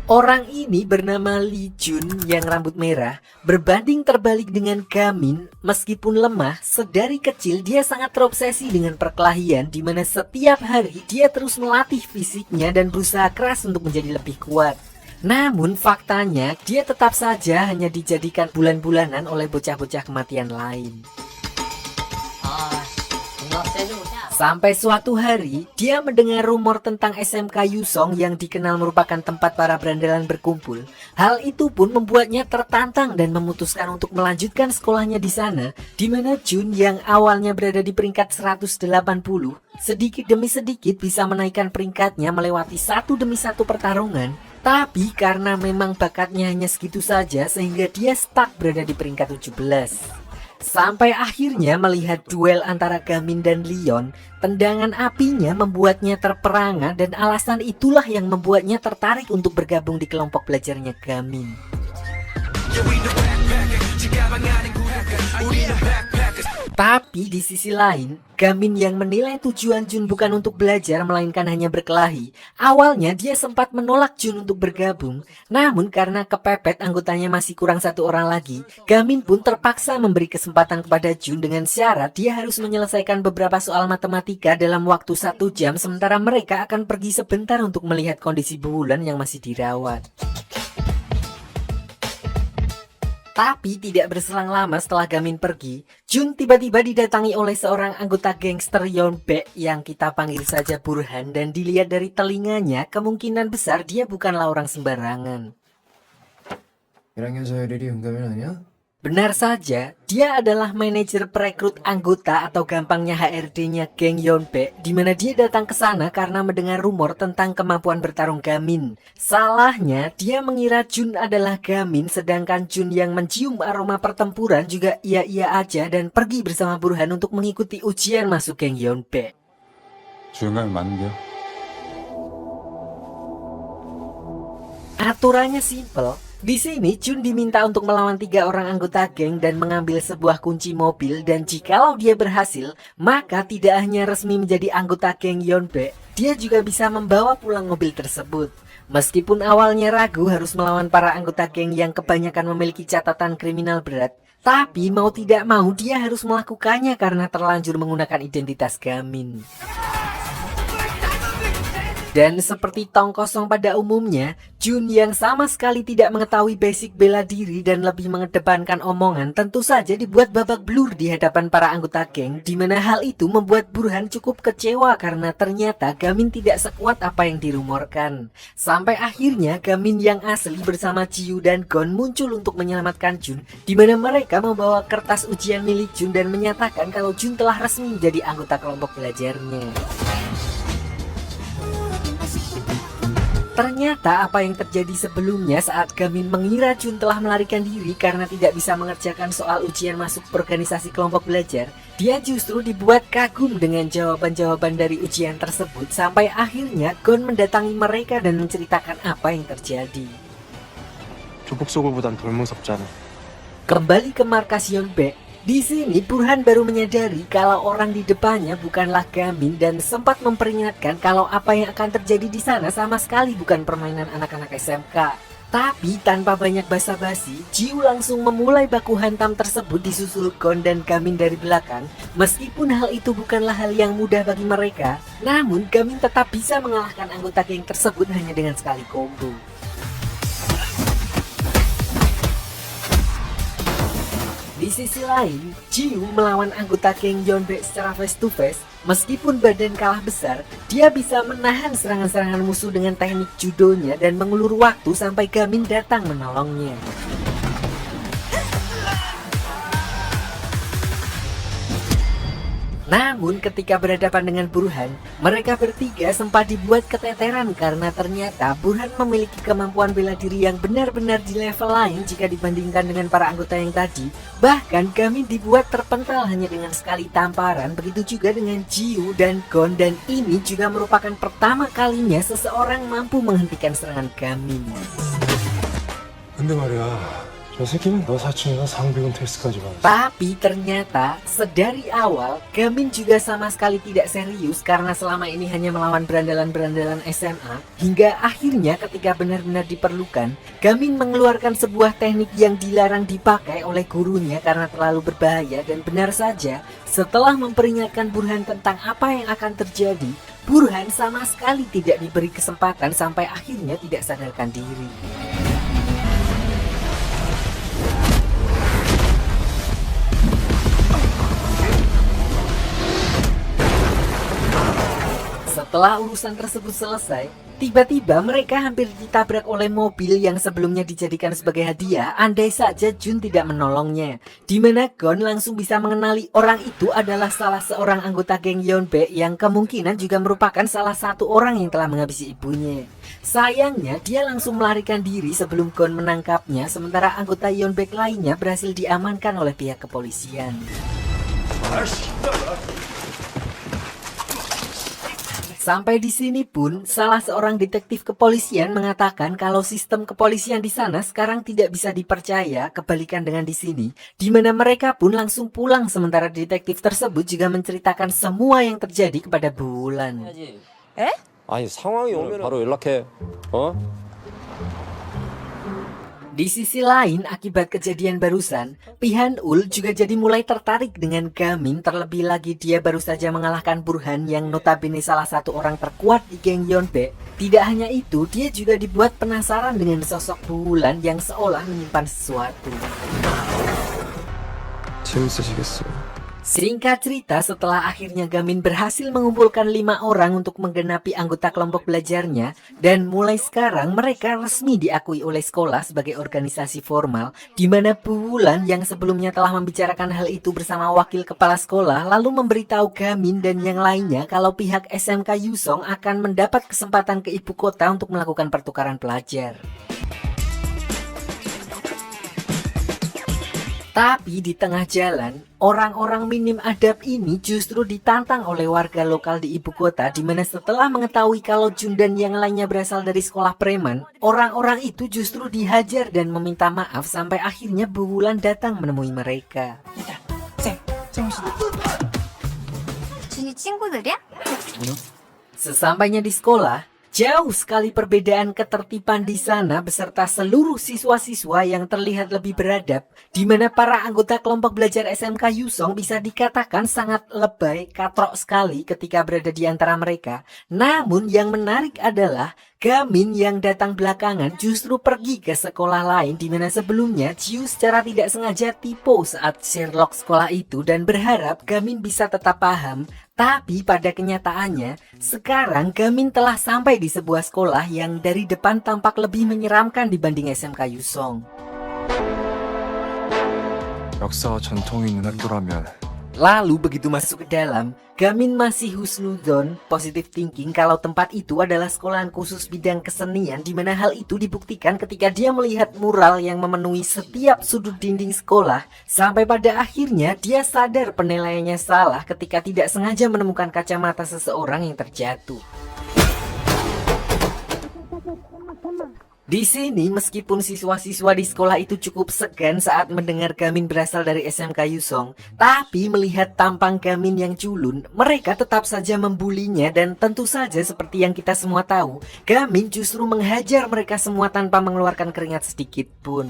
Orang ini bernama Lee Jun yang rambut merah, berbanding terbalik dengan Gamin. Meskipun lemah, sedari kecil dia sangat terobsesi dengan perkelahian, di mana setiap hari dia terus melatih fisiknya dan berusaha keras untuk menjadi lebih kuat. Namun faktanya dia tetap saja hanya dijadikan bulan-bulanan oleh bocah-bocah kematian lain. Sampai suatu hari, dia mendengar rumor tentang SMK Yusong yang dikenal merupakan tempat para berandalan berkumpul. Hal itu pun membuatnya tertantang dan memutuskan untuk melanjutkan sekolahnya di sana, di mana Jun yang awalnya berada di peringkat 180, sedikit demi sedikit bisa menaikkan peringkatnya melewati satu demi satu pertarungan. Tapi karena memang bakatnya hanya segitu saja sehingga dia stuck berada di peringkat 17. Sampai akhirnya melihat duel antara Gamin dan Leon, tendangan apinya membuatnya terperangah dan alasan itulah yang membuatnya tertarik untuk bergabung di kelompok belajarnya Gamin. Tapi di sisi lain, Gamin yang menilai tujuan Jun bukan untuk belajar melainkan hanya berkelahi. Awalnya dia sempat menolak Jun untuk bergabung, namun karena kepepet anggotanya masih kurang 1 orang lagi, Gamin pun terpaksa memberi kesempatan kepada Jun dengan syarat dia harus menyelesaikan beberapa soal matematika dalam waktu 1 jam, sementara mereka akan pergi sebentar untuk melihat kondisi Bulan yang masih dirawat. Tapi tidak berselang lama setelah Gamin pergi, Jun tiba-tiba didatangi oleh seorang anggota gangster Yeonbaek yang kita panggil saja Burhan, dan dilihat dari telinganya kemungkinan besar dia bukanlah orang sembarangan. 1학년 서열일이 은가면 아니야? Benar saja, dia adalah manajer perekrut anggota atau gampangnya HRD-nya geng Yeonbaek, di mana dia datang ke sana karena mendengar rumor tentang kemampuan bertarung Gamin. Salahnya, dia mengira Jun adalah Gamin, sedangkan Jun yang mencium aroma pertempuran juga iya-iya aja dan pergi bersama Burhan untuk mengikuti ujian masuk geng Yeonbaek. 주영감이 맞는데요? Aturannya simple. Di sini Jun diminta untuk melawan 3 orang anggota geng dan mengambil sebuah kunci mobil, dan jikalau dia berhasil, maka tidak hanya resmi menjadi anggota geng Yeonbaek, dia juga bisa membawa pulang mobil tersebut. Meskipun awalnya ragu harus melawan para anggota geng yang kebanyakan memiliki catatan kriminal berat, tapi mau tidak mau dia harus melakukannya karena terlanjur menggunakan identitas Gamin. Dan seperti tong kosong pada umumnya, Jun yang sama sekali tidak mengetahui basic bela diri dan lebih mengedepankan omongan tentu saja dibuat babak belur di hadapan para anggota geng, di mana hal itu membuat Burhan cukup kecewa karena ternyata Gamin tidak sekuat apa yang dirumorkan. Sampai akhirnya Gamin yang asli bersama Jiu dan Gon muncul untuk menyelamatkan Jun, di mana mereka membawa kertas ujian milik Jun dan menyatakan kalau Jun telah resmi menjadi anggota kelompok belajarnya. Ternyata apa yang terjadi sebelumnya saat Gamin mengira Jun telah melarikan diri karena tidak bisa mengerjakan soal ujian masuk organisasi kelompok belajar, dia justru dibuat kagum dengan jawaban-jawaban dari ujian tersebut sampai akhirnya Gon mendatangi mereka dan menceritakan apa yang terjadi. 조폭 소굴보단 덜 무섭잖아. Kembali ke markas Yeonbaek. Di sini Burhan baru menyadari kalau orang di depannya bukanlah Gamin dan sempat memperingatkan kalau apa yang akan terjadi di sana sama sekali bukan permainan anak-anak SMK. Tapi tanpa banyak basa-basi, Jiu langsung memulai baku hantam tersebut disusul Gon dan Gamin dari belakang. Meskipun hal itu bukanlah hal yang mudah bagi mereka, namun Gamin tetap bisa mengalahkan anggota geng tersebut hanya dengan sekali combo. Di sisi lain, Jiu melawan anggota geng Yeonbaek secara face to face. Meskipun badan kalah besar, dia bisa menahan serangan-serangan musuh dengan teknik judonya dan mengulur waktu sampai Gamin datang menolongnya. Namun ketika berhadapan dengan Burhan, mereka bertiga sempat dibuat keteteran karena ternyata Burhan memiliki kemampuan bela diri yang benar-benar di level lain jika dibandingkan dengan para anggota yang tadi. Bahkan Gamin dibuat terpental hanya dengan sekali tamparan, begitu juga dengan Jiu dan Gon, dan ini juga merupakan pertama kalinya seseorang mampu menghentikan serangan Gamin. 근데 말이야, 저 새끼는 너 사춘이가 상비군 테스트까지 받았어. Tapi ternyata sedari awal Gamin juga sama sekali tidak serius karena selama ini hanya melawan berandalan-berandalan SMA, hingga akhirnya ketika benar-benar diperlukan, Gamin mengeluarkan sebuah teknik yang dilarang dipakai oleh gurunya karena terlalu berbahaya. Dan benar saja, setelah memperingatkan Burhan tentang apa yang akan terjadi, Burhan sama sekali tidak diberi kesempatan sampai akhirnya tidak sadarkan diri. Setelah urusan tersebut selesai, tiba-tiba mereka hampir ditabrak oleh mobil yang sebelumnya dijadikan sebagai hadiah andai saja Jun tidak menolongnya. Di mana Gon langsung bisa mengenali orang itu adalah salah seorang anggota geng Yeonbaek yang kemungkinan juga merupakan salah satu orang yang telah menghabisi ibunya. Sayangnya dia langsung melarikan diri sebelum Gon menangkapnya, sementara anggota Yeonbaek lainnya berhasil diamankan oleh pihak kepolisian. Sampai di sini pun, salah seorang detektif kepolisian mengatakan kalau sistem kepolisian di sana sekarang tidak bisa dipercaya, kebalikan dengan di sini, di mana mereka pun langsung pulang sementara detektif tersebut juga menceritakan semua yang terjadi kepada Bulan. 아니 상황이 오면 바로 연락해. 어? Di sisi lain, akibat kejadian barusan, Pihan-ul juga jadi mulai tertarik dengan Gamin, terlebih lagi dia baru saja mengalahkan Burhan yang notabene salah satu orang terkuat di geng Yeonbae. Tidak hanya itu, dia juga dibuat penasaran dengan sosok Bulan yang seolah menyimpan sesuatu. 재밌으시겠어요. Singkat cerita, setelah akhirnya Gamin berhasil mengumpulkan 5 orang untuk menggenapi anggota kelompok belajarnya, dan mulai sekarang mereka resmi diakui oleh sekolah sebagai organisasi formal, di mana Bulan yang sebelumnya telah membicarakan hal itu bersama wakil kepala sekolah lalu memberitahu Gamin dan yang lainnya kalau pihak SMK Yusong akan mendapat kesempatan ke ibu kota untuk melakukan pertukaran pelajar. Tapi di tengah jalan, orang-orang minim adab ini justru ditantang oleh warga lokal di ibu kota, di mana setelah mengetahui kalau Jun dan yang lainnya berasal dari sekolah preman, orang-orang itu justru dihajar dan meminta maaf sampai akhirnya Bulan datang menemui mereka. 준이 친구들이야? Sesampainya di sekolah, jauh sekali perbedaan ketertiban di sana beserta seluruh siswa-siswa yang terlihat lebih beradab, di mana para anggota kelompok belajar SMK Yusong bisa dikatakan sangat lebay, katrok sekali ketika berada di antara mereka. Namun yang menarik adalah Gamin yang datang belakangan justru pergi ke sekolah lain, di mana sebelumnya Jiu secara tidak sengaja tipu saat Sherlock sekolah itu dan berharap Gamin bisa tetap paham. Tapi pada kenyataannya, sekarang Gamin telah sampai di sebuah sekolah yang dari depan tampak lebih menyeramkan dibanding SMK Yusong. 역사와 전통이 있는 학교라면 Lalu begitu masuk ke dalam, Gamin masih husnuzon, positive thinking kalau tempat itu adalah sekolahan khusus bidang kesenian, di mana hal itu dibuktikan ketika dia melihat mural yang memenuhi setiap sudut dinding sekolah, sampai pada akhirnya dia sadar penilaiannya salah ketika tidak sengaja menemukan kacamata seseorang yang terjatuh. Di sini, meskipun siswa-siswa di sekolah itu cukup segan saat mendengar Gamin berasal dari SMK Yusong, tapi melihat tampang Gamin yang culun, mereka tetap saja membulinya dan tentu saja seperti yang kita semua tahu, Gamin justru menghajar mereka semua tanpa mengeluarkan keringat sedikit pun.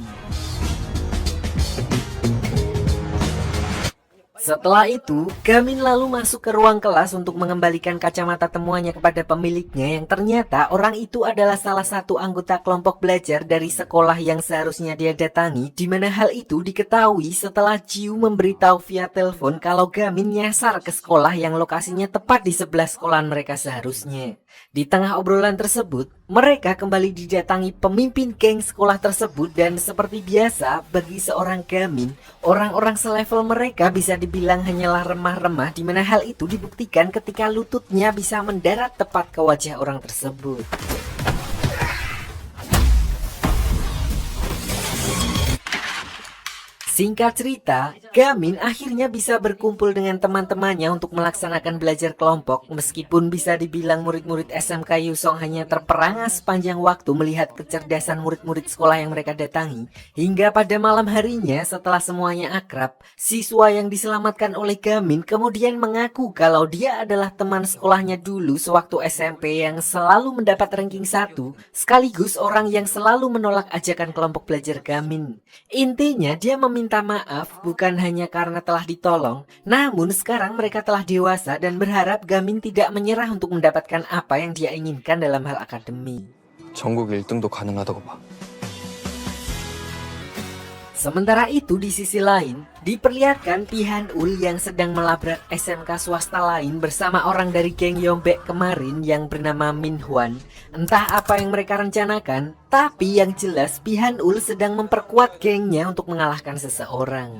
Setelah itu, Gamin lalu masuk ke ruang kelas untuk mengembalikan kacamata temuannya kepada pemiliknya yang ternyata orang itu adalah salah satu anggota kelompok belajar dari sekolah yang seharusnya dia datangi, di mana hal itu diketahui setelah Jiu memberitahu via telepon kalau Gamin nyasar ke sekolah yang lokasinya tepat di sebelah sekolahan mereka seharusnya. Di tengah obrolan tersebut, mereka kembali didatangi pemimpin geng sekolah tersebut dan seperti biasa bagi seorang Gamin, orang-orang selevel mereka bisa dibilang hanyalah remah-remah, di mana hal itu dibuktikan ketika lututnya bisa mendarat tepat ke wajah orang tersebut. Singkat cerita, Gamin akhirnya bisa berkumpul dengan teman-temannya untuk melaksanakan belajar kelompok, meskipun bisa dibilang murid-murid SMK Yusong hanya terperangah sepanjang waktu melihat kecerdasan murid-murid sekolah yang mereka datangi. Hingga pada malam harinya setelah semuanya akrab, siswa yang diselamatkan oleh Gamin kemudian mengaku kalau dia adalah teman sekolahnya dulu sewaktu SMP yang selalu mendapat ranking 1, sekaligus orang yang selalu menolak ajakan kelompok belajar Gamin. Intinya dia minta maaf bukan hanya karena telah ditolong, namun sekarang mereka telah dewasa dan berharap Gamin tidak menyerah untuk mendapatkan apa yang dia inginkan dalam hal akademi. 전국 1등도 가능하다고 봐. Sementara itu di sisi lain, diperlihatkan Pihan-ul yang sedang melabrak SMK swasta lain bersama orang dari geng Yeonbae kemarin yang bernama Min Hwan. Entah apa yang mereka rencanakan, tapi yang jelas Pihan-ul sedang memperkuat gengnya untuk mengalahkan seseorang.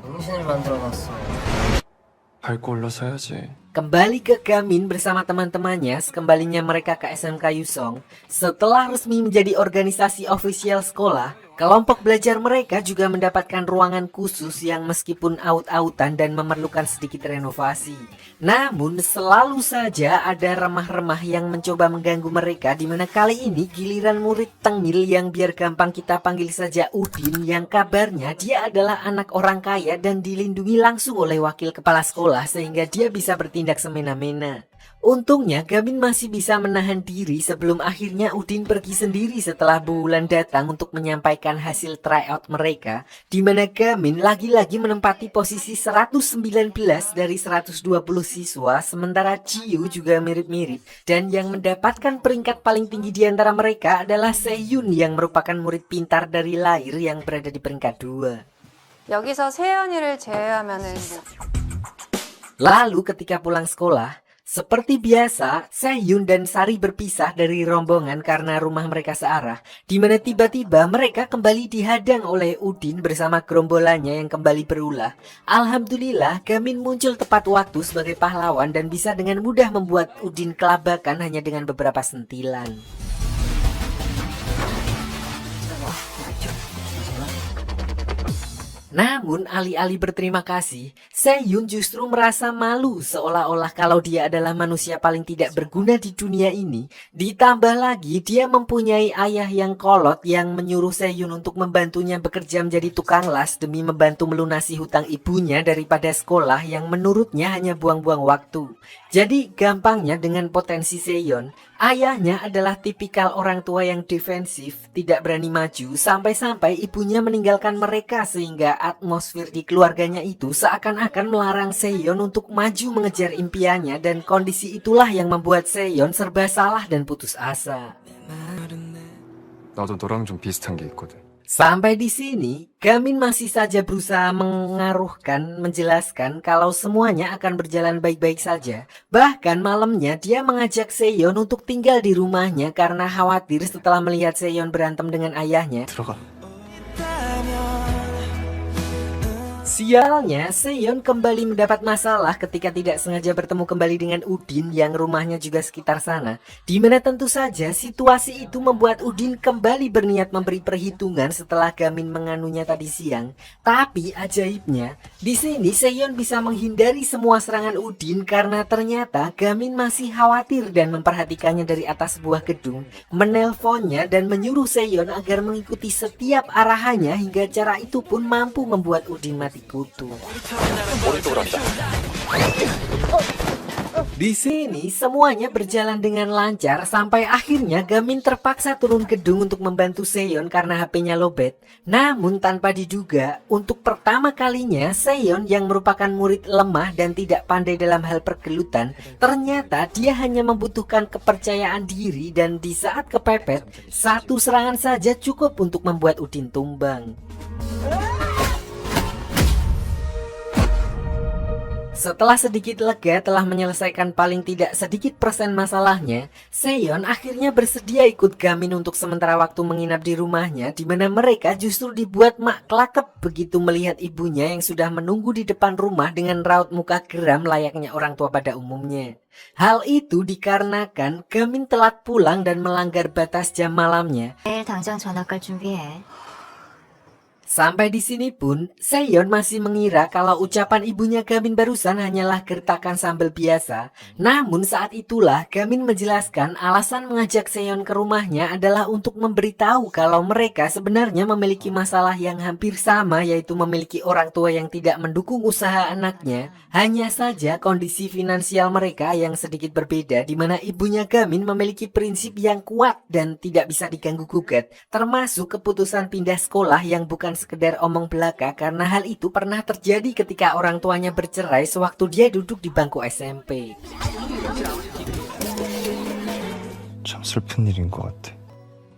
밟고 올라서야지. Kembali ke Gamin bersama teman-temannya sekembalinya mereka ke SMK Yusong. Setelah resmi menjadi organisasi ofisial sekolah, kelompok belajar mereka juga mendapatkan ruangan khusus yang meskipun aut-autan dan memerlukan sedikit renovasi. Namun selalu saja ada remah-remah yang mencoba mengganggu mereka, di mana kali ini giliran murid tengil yang biar gampang kita panggil saja Udin, yang kabarnya dia adalah anak orang kaya dan dilindungi langsung oleh wakil kepala sekolah sehingga dia bisa bertindak semena-mena. Untungnya Gamin masih bisa menahan diri sebelum akhirnya Udin pergi sendiri setelah Bulan datang untuk menyampaikan hasil tryout mereka, di mana Gamin lagi-lagi menempati posisi 119 dari 120 siswa, sementara Jiu juga mirip-mirip, dan yang mendapatkan peringkat paling tinggi di antara mereka adalah Seyun yang merupakan murid pintar dari lahir yang berada di peringkat 2. 여기서 세연이를 제외하면은 Lalu ketika pulang sekolah, seperti biasa, Seyun dan Sari berpisah dari rombongan karena rumah mereka searah, di mana tiba-tiba mereka kembali dihadang oleh Udin bersama gerombolannya yang kembali berulah. Alhamdulillah, Gamin muncul tepat waktu sebagai pahlawan dan bisa dengan mudah membuat Udin kelabakan hanya dengan beberapa sentilan. Namun alih-alih berterima kasih, Seyun justru merasa malu seolah-olah kalau dia adalah manusia paling tidak berguna di dunia ini. Ditambah lagi dia mempunyai ayah yang kolot yang menyuruh Seyun untuk membantunya bekerja menjadi tukang las demi membantu melunasi hutang ibunya daripada sekolah yang menurutnya hanya buang-buang waktu. Jadi gampangnya dengan potensi Seyun, ayahnya adalah tipikal orang tua yang defensif, tidak berani maju, sampai-sampai ibunya meninggalkan mereka sehingga atmosfer di keluarganya itu seakan-akan melarang Seyun untuk maju mengejar impiannya, dan kondisi itulah yang membuat Seyun serba salah dan putus asa. 나도 너랑 좀 비슷한 게 있거든. Sampai di sini, Gamin masih saja berusaha menjelaskan kalau semuanya akan berjalan baik-baik saja. Bahkan malamnya dia mengajak Seyun untuk tinggal di rumahnya karena khawatir setelah melihat Seyun berantem dengan ayahnya. 들어가. Sialnya, Seyun kembali mendapat masalah ketika tidak sengaja bertemu kembali dengan Udin yang rumahnya juga sekitar sana. Di mana tentu saja situasi itu membuat Udin kembali berniat memberi perhitungan setelah Gamin menganunya tadi siang. Tapi ajaibnya, di sini Seyun bisa menghindari semua serangan Udin karena ternyata Gamin masih khawatir dan memperhatikannya dari atas sebuah gedung, menelponnya dan menyuruh Seyun agar mengikuti setiap arahannya hingga cara itu pun mampu membuat Udin mati kutu. Di sini semuanya berjalan dengan lancar sampai akhirnya Gamin terpaksa turun gedung untuk membantu Seyun karena HP-nya lowbat. Namun tanpa diduga, untuk pertama kalinya Seyun yang merupakan murid lemah dan tidak pandai dalam hal pergelutan, ternyata dia hanya membutuhkan kepercayaan diri, dan di saat kepepet, satu serangan saja cukup untuk membuat Udin tumbang. Setelah sedikit lega telah menyelesaikan paling tidak sedikit persen masalahnya, Seyun akhirnya bersedia ikut Gamin untuk sementara waktu menginap di rumahnya, di mana mereka justru dibuat mak kelakep begitu melihat ibunya yang sudah menunggu di depan rumah dengan raut muka geram layaknya orang tua pada umumnya. Hal itu dikarenakan Gamin telat pulang dan melanggar batas jam malamnya. 내일 당장 전학 갈 준비해. Sampai di sini pun, Seyun masih mengira kalau ucapan ibunya Gamin barusan hanyalah gertakan sambal biasa. Namun saat itulah Gamin menjelaskan alasan mengajak Seyun ke rumahnya adalah untuk memberitahu kalau mereka sebenarnya memiliki masalah yang hampir sama, yaitu memiliki orang tua yang tidak mendukung usaha anaknya. Hanya saja kondisi finansial mereka yang sedikit berbeda, di mana ibunya Gamin memiliki prinsip yang kuat dan tidak bisa diganggu-gugat, termasuk keputusan pindah sekolah yang bukan sekedar omong belaka, karena hal itu pernah terjadi ketika orang tuanya bercerai sewaktu dia duduk di bangku SMP. 참 슬픈 일인 것 같아.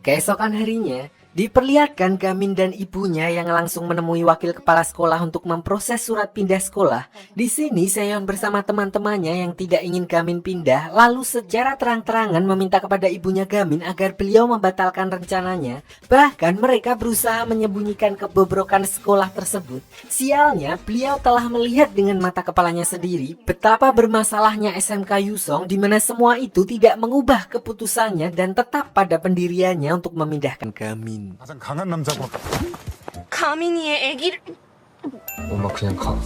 Keesokan harinya, Diperlihatkan Gamin dan ibunya yang langsung menemui wakil kepala sekolah untuk memproses surat pindah sekolah. Di sini Seon bersama teman-temannya yang tidak ingin Gamin pindah lalu secara terang-terangan meminta kepada ibunya Gamin agar beliau membatalkan rencananya. Bahkan mereka berusaha menyembunyikan kebobrokan sekolah tersebut. Sialnya, beliau telah melihat dengan mata kepalanya sendiri betapa bermasalahnya SMK Yusong di mana semua itu tidak mengubah keputusannya dan tetap pada pendiriannya untuk memindahkan Gamin. 가장 강한 남자고 가민이의 애기를 엄마 그냥 가.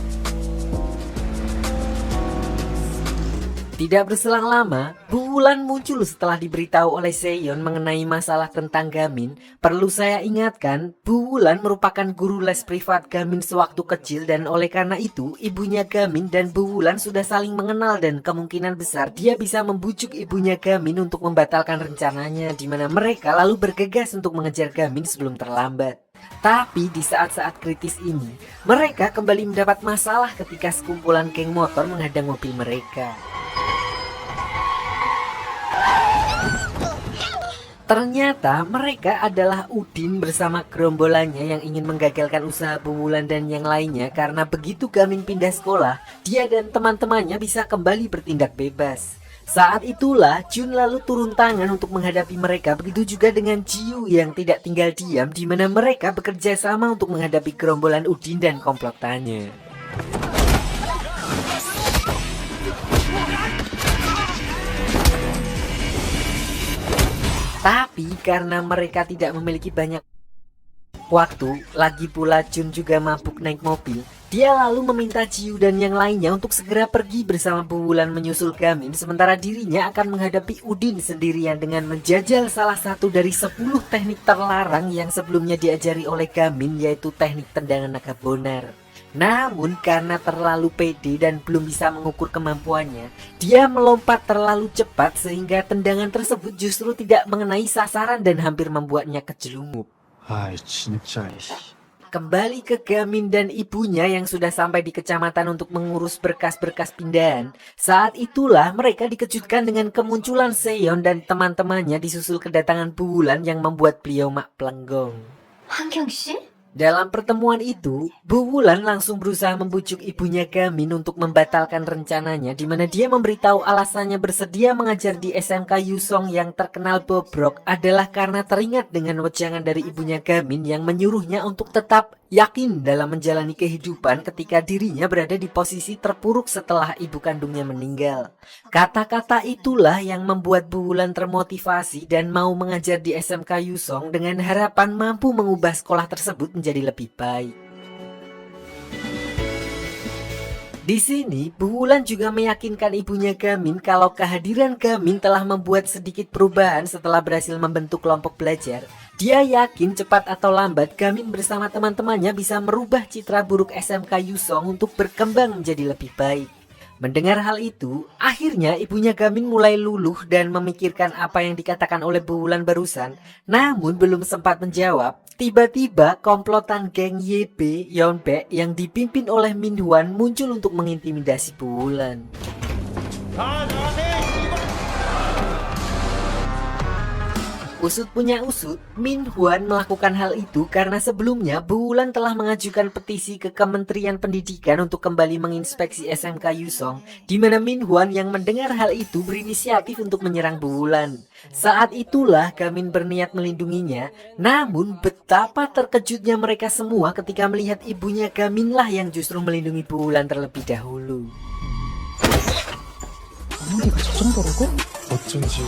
Tidak berselang lama, Bu Wulan muncul setelah diberitahu oleh Seon mengenai masalah tentang Gamin. Perlu saya ingatkan, Bu Wulan merupakan guru les privat Gamin sewaktu kecil dan oleh karena itu, ibunya Gamin dan Bu Wulan sudah saling mengenal dan kemungkinan besar dia bisa membujuk ibunya Gamin untuk membatalkan rencananya di mana mereka lalu bergegas untuk mengejar Gamin sebelum terlambat. Tapi di saat-saat kritis ini, mereka kembali mendapat masalah ketika sekumpulan geng motor menghadang mobil mereka. Ternyata mereka adalah Udin bersama gerombolannya yang ingin menggagalkan usaha Bu Wulan dan yang lainnya karena begitu Gamin pindah sekolah, dia dan teman-temannya bisa kembali bertindak bebas. Saat itulah Jun lalu turun tangan untuk menghadapi mereka, begitu juga dengan Jiu yang tidak tinggal diam di mana mereka bekerja sama untuk menghadapi gerombolan Udin dan komplotannya. Tapi karena mereka tidak memiliki banyak waktu, lagi pula Jun juga mabuk naik mobil, dia lalu meminta Jiu dan yang lainnya untuk segera pergi bersama Bu Wulan menyusul Gamin, sementara dirinya akan menghadapi Udin sendirian dengan menjajal salah satu dari 10 teknik terlarang yang sebelumnya diajari oleh Gamin, yaitu teknik tendangan naga bonar. Namun karena terlalu pede dan belum bisa mengukur kemampuannya, dia melompat terlalu cepat sehingga tendangan tersebut justru tidak mengenai sasaran dan hampir membuatnya kejelungup. 아이 진짜 Kembali ke Gamin dan ibunya yang sudah sampai di kecamatan untuk mengurus berkas-berkas pindahan. Saat itulah mereka dikejutkan dengan kemunculan Seon dan teman-temannya disusul kedatangan Bu Wulan yang membuat beliau mak pelenggong. 한경 씨? Dalam pertemuan itu, Bu Wulan langsung berusaha membujuk ibunya Gamin untuk membatalkan rencananya, di mana dia memberitahu alasannya bersedia mengajar di SMK Yusong yang terkenal bobrok adalah karena teringat dengan wejangan dari ibunya Gamin yang menyuruhnya untuk tetap yakin dalam menjalani kehidupan ketika dirinya berada di posisi terpuruk setelah ibu kandungnya meninggal. Kata-kata itulah yang membuat Bu Wulan termotivasi dan mau mengajar di SMK Yusong dengan harapan mampu mengubah sekolah tersebut menjadi lebih baik. Di sini, Bu Wulan juga meyakinkan ibunya Gamin kalau kehadiran Gamin telah membuat sedikit perubahan setelah berhasil membentuk kelompok belajar. Dia yakin cepat atau lambat Gamin bersama teman-temannya bisa merubah citra buruk SMK Yusong untuk berkembang menjadi lebih baik. Mendengar hal itu, akhirnya ibunya Gamin mulai luluh dan memikirkan apa yang dikatakan oleh Bu Wulan barusan. Namun belum sempat menjawab, tiba-tiba komplotan geng YB Yeonbaek yang dipimpin oleh Min Hwan muncul untuk mengintimidasi Bu Wulan. Usut punya usut, Min Hwan melakukan hal itu karena sebelumnya Bu Wulan telah mengajukan petisi ke Kementerian Pendidikan untuk kembali menginspeksi SMK Yusong, di mana Min Hwan yang mendengar hal itu berinisiatif untuk menyerang Bu Wulan. Saat itulah Gamin berniat melindunginya, namun betapa terkejutnya mereka semua ketika melihat ibunya Gamin lah yang justru melindungi Bu Wulan terlebih dahulu. 어쩐지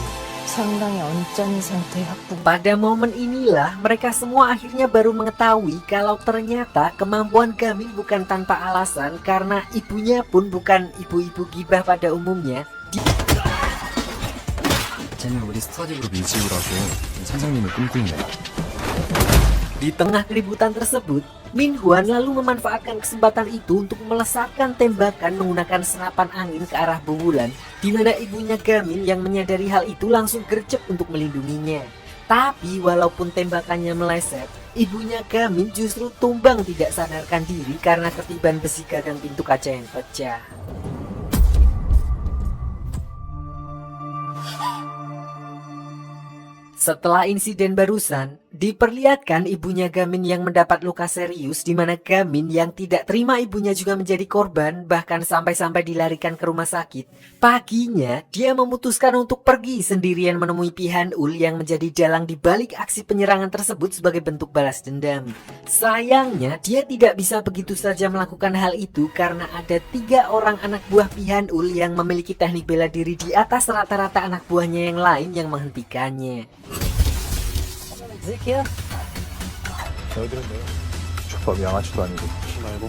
상당히 언짢은 상태의 학부. Pada momen inilah mereka semua akhirnya baru mengetahui kalau ternyata kemampuan Gamin bukan tanpa alasan karena ibunya pun bukan ibu-ibu gibah pada umumnya. 쟤는 우리 스터디 그룹 이지우라고 선생님을 꿈꾸는 애야. Di tengah keributan tersebut, Min Hwan lalu memanfaatkan kesempatan itu untuk melesatkan tembakan menggunakan senapan angin ke arah Bu Wulan, di mana ibunya Gamin yang menyadari hal itu langsung gercep untuk melindunginya. Tapi walaupun tembakannya meleset, ibunya Gamin justru tumbang tidak sadarkan diri karena ketiban besi gagang pintu kaca yang pecah. Setelah insiden barusan, Diperlihatkan ibunya Gamin yang mendapat luka serius, di mana Gamin yang tidak terima ibunya juga menjadi korban, bahkan sampai-sampai dilarikan ke rumah sakit. Paginya, dia memutuskan untuk pergi sendirian menemui Pihan-ul yang menjadi dalang di balik aksi penyerangan tersebut sebagai bentuk balas dendam. Sayangnya, dia tidak bisa begitu saja melakukan hal itu karena ada 3 orang anak buah Pihan-ul yang memiliki teknik bela diri di atas rata-rata anak buahnya yang lain yang menghentikannya. 너희들은 내 주법 양아치도 아니고 말고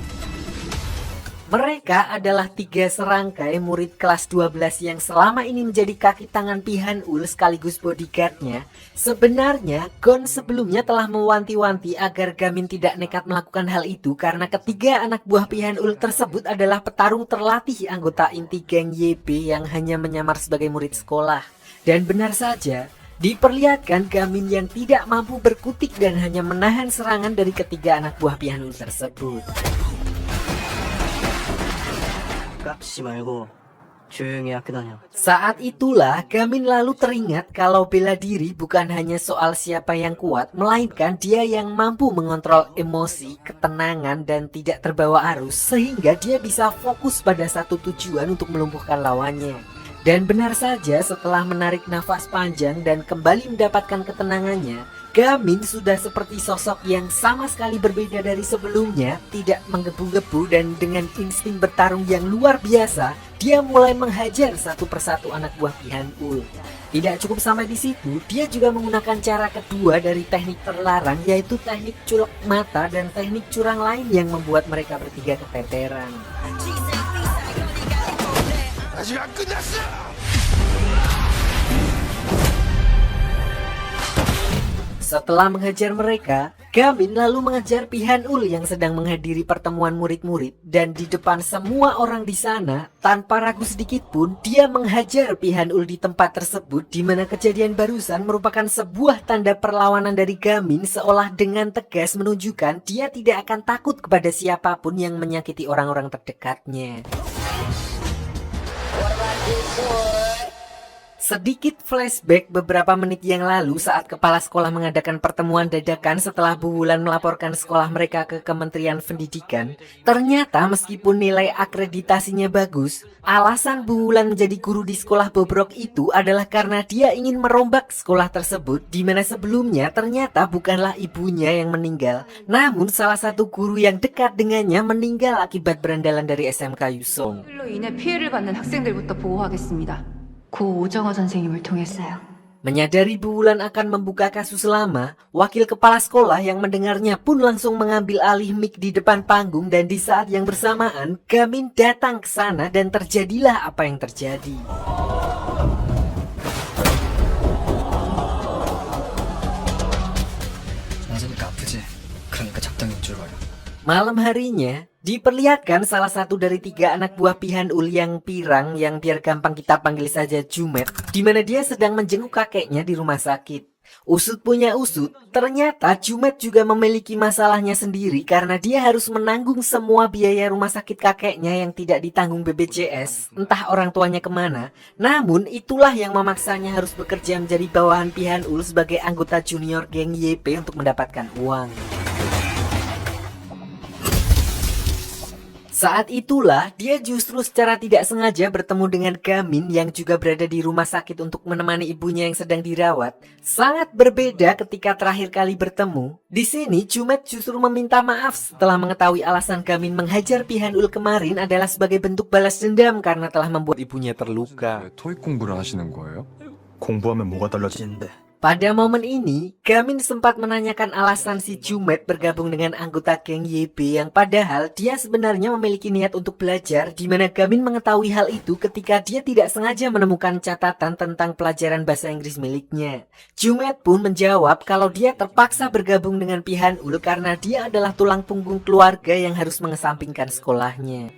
Mereka adalah 3 serangkai murid kelas 12 yang selama ini menjadi kaki tangan Pihan-ul sekaligus bodyguardnya. Sebenarnya, Gon sebelumnya telah mewanti-wanti agar Gamin tidak nekat melakukan hal itu karena ketiga anak buah Pihan-ul tersebut adalah petarung terlatih anggota inti geng YB yang hanya menyamar sebagai murid sekolah. Dan benar saja, diperlihatkan Gamin yang tidak mampu berkutik dan hanya menahan serangan dari ketiga anak buah Pihan-ul tersebut. Saat itulah Gamin lalu teringat kalau bela diri bukan hanya soal siapa yang kuat, melainkan dia yang mampu mengontrol emosi, ketenangan, dan tidak terbawa arus sehingga dia bisa fokus pada satu tujuan untuk melumpuhkan lawannya. Dan benar saja, setelah menarik nafas panjang dan kembali mendapatkan ketenangannya, Gamin sudah seperti sosok yang sama sekali berbeda dari sebelumnya, tidak menggebu-gebu, dan dengan insting bertarung yang luar biasa, dia mulai menghajar satu persatu anak buah Pihan-ul. Tidak cukup sampai di situ, dia juga menggunakan cara kedua dari teknik terlarang, yaitu teknik culek mata dan teknik curang lain yang membuat mereka bertiga keteteran. Setelah menghajar mereka, Gamin lalu mengejar Pihan-ul yang sedang menghadiri pertemuan murid-murid, dan di depan semua orang di sana, tanpa ragu sedikit pun, dia menghajar Pihan-ul di tempat tersebut, di mana kejadian barusan merupakan sebuah tanda perlawanan dari Gamin, seolah dengan tegas menunjukkan dia tidak akan takut kepada siapapun yang menyakiti orang-orang terdekatnya. Sedikit flashback beberapa menit yang lalu saat kepala sekolah mengadakan pertemuan dadakan setelah Bu Wulan melaporkan sekolah mereka ke Kementerian Pendidikan. Ternyata meskipun nilai akreditasinya bagus, alasan Bu Wulan menjadi guru di sekolah bobrok itu adalah karena dia ingin merombak sekolah tersebut, di mana sebelumnya ternyata bukanlah ibunya yang meninggal, namun salah satu guru yang dekat dengannya meninggal akibat berandalan dari SMK Yusong. 일로 인해 피해를 받는 학생들부터 보호하겠습니다. 고 오정화 선생님을 통했어요. Menyadari Bu Wulan akan membuka kasus lama, wakil kepala sekolah yang mendengarnya pun langsung mengambil alih mic di depan panggung, dan di saat yang bersamaan Gamin datang ke sana dan terjadilah apa yang terjadi. 맞으니까 아프지? 그러니까 적당히 줄 거야. Malam harinya, diperlihatkan salah satu dari 3 anak buah Pihan-ul yang pirang, yang biar gampang kita panggil saja Jumet, di mana dia sedang menjenguk kakeknya di rumah sakit. Usut punya usut, ternyata Jumet juga memiliki masalahnya sendiri karena dia harus menanggung semua biaya rumah sakit kakeknya yang tidak ditanggung BPJS, entah orang tuanya kemana. Namun itulah yang memaksanya harus bekerja menjadi bawahan Pihan-ul sebagai anggota junior geng YP untuk mendapatkan uang. Saat itulah dia justru secara tidak sengaja bertemu dengan Gamin yang juga berada di rumah sakit untuk menemani ibunya yang sedang dirawat. Sangat berbeda ketika terakhir kali bertemu. Di sini Jumet justru meminta maaf setelah mengetahui alasan Gamin menghajar Pihan-ul kemarin adalah sebagai bentuk balas dendam karena telah membuat Ibunya terluka. 왜 토익 공부를 하시는 거예요? 공부하면 뭐가 달라지는데? Pada momen ini, Gamin sempat menanyakan alasan si Jumet bergabung dengan anggota geng YB yang padahal dia sebenarnya memiliki niat untuk belajar, di mana Gamin mengetahui hal itu ketika dia tidak sengaja menemukan catatan tentang pelajaran bahasa Inggris miliknya. Jumet pun menjawab kalau dia terpaksa bergabung dengan Pihan-ul karena dia adalah tulang punggung keluarga yang harus mengesampingkan sekolahnya.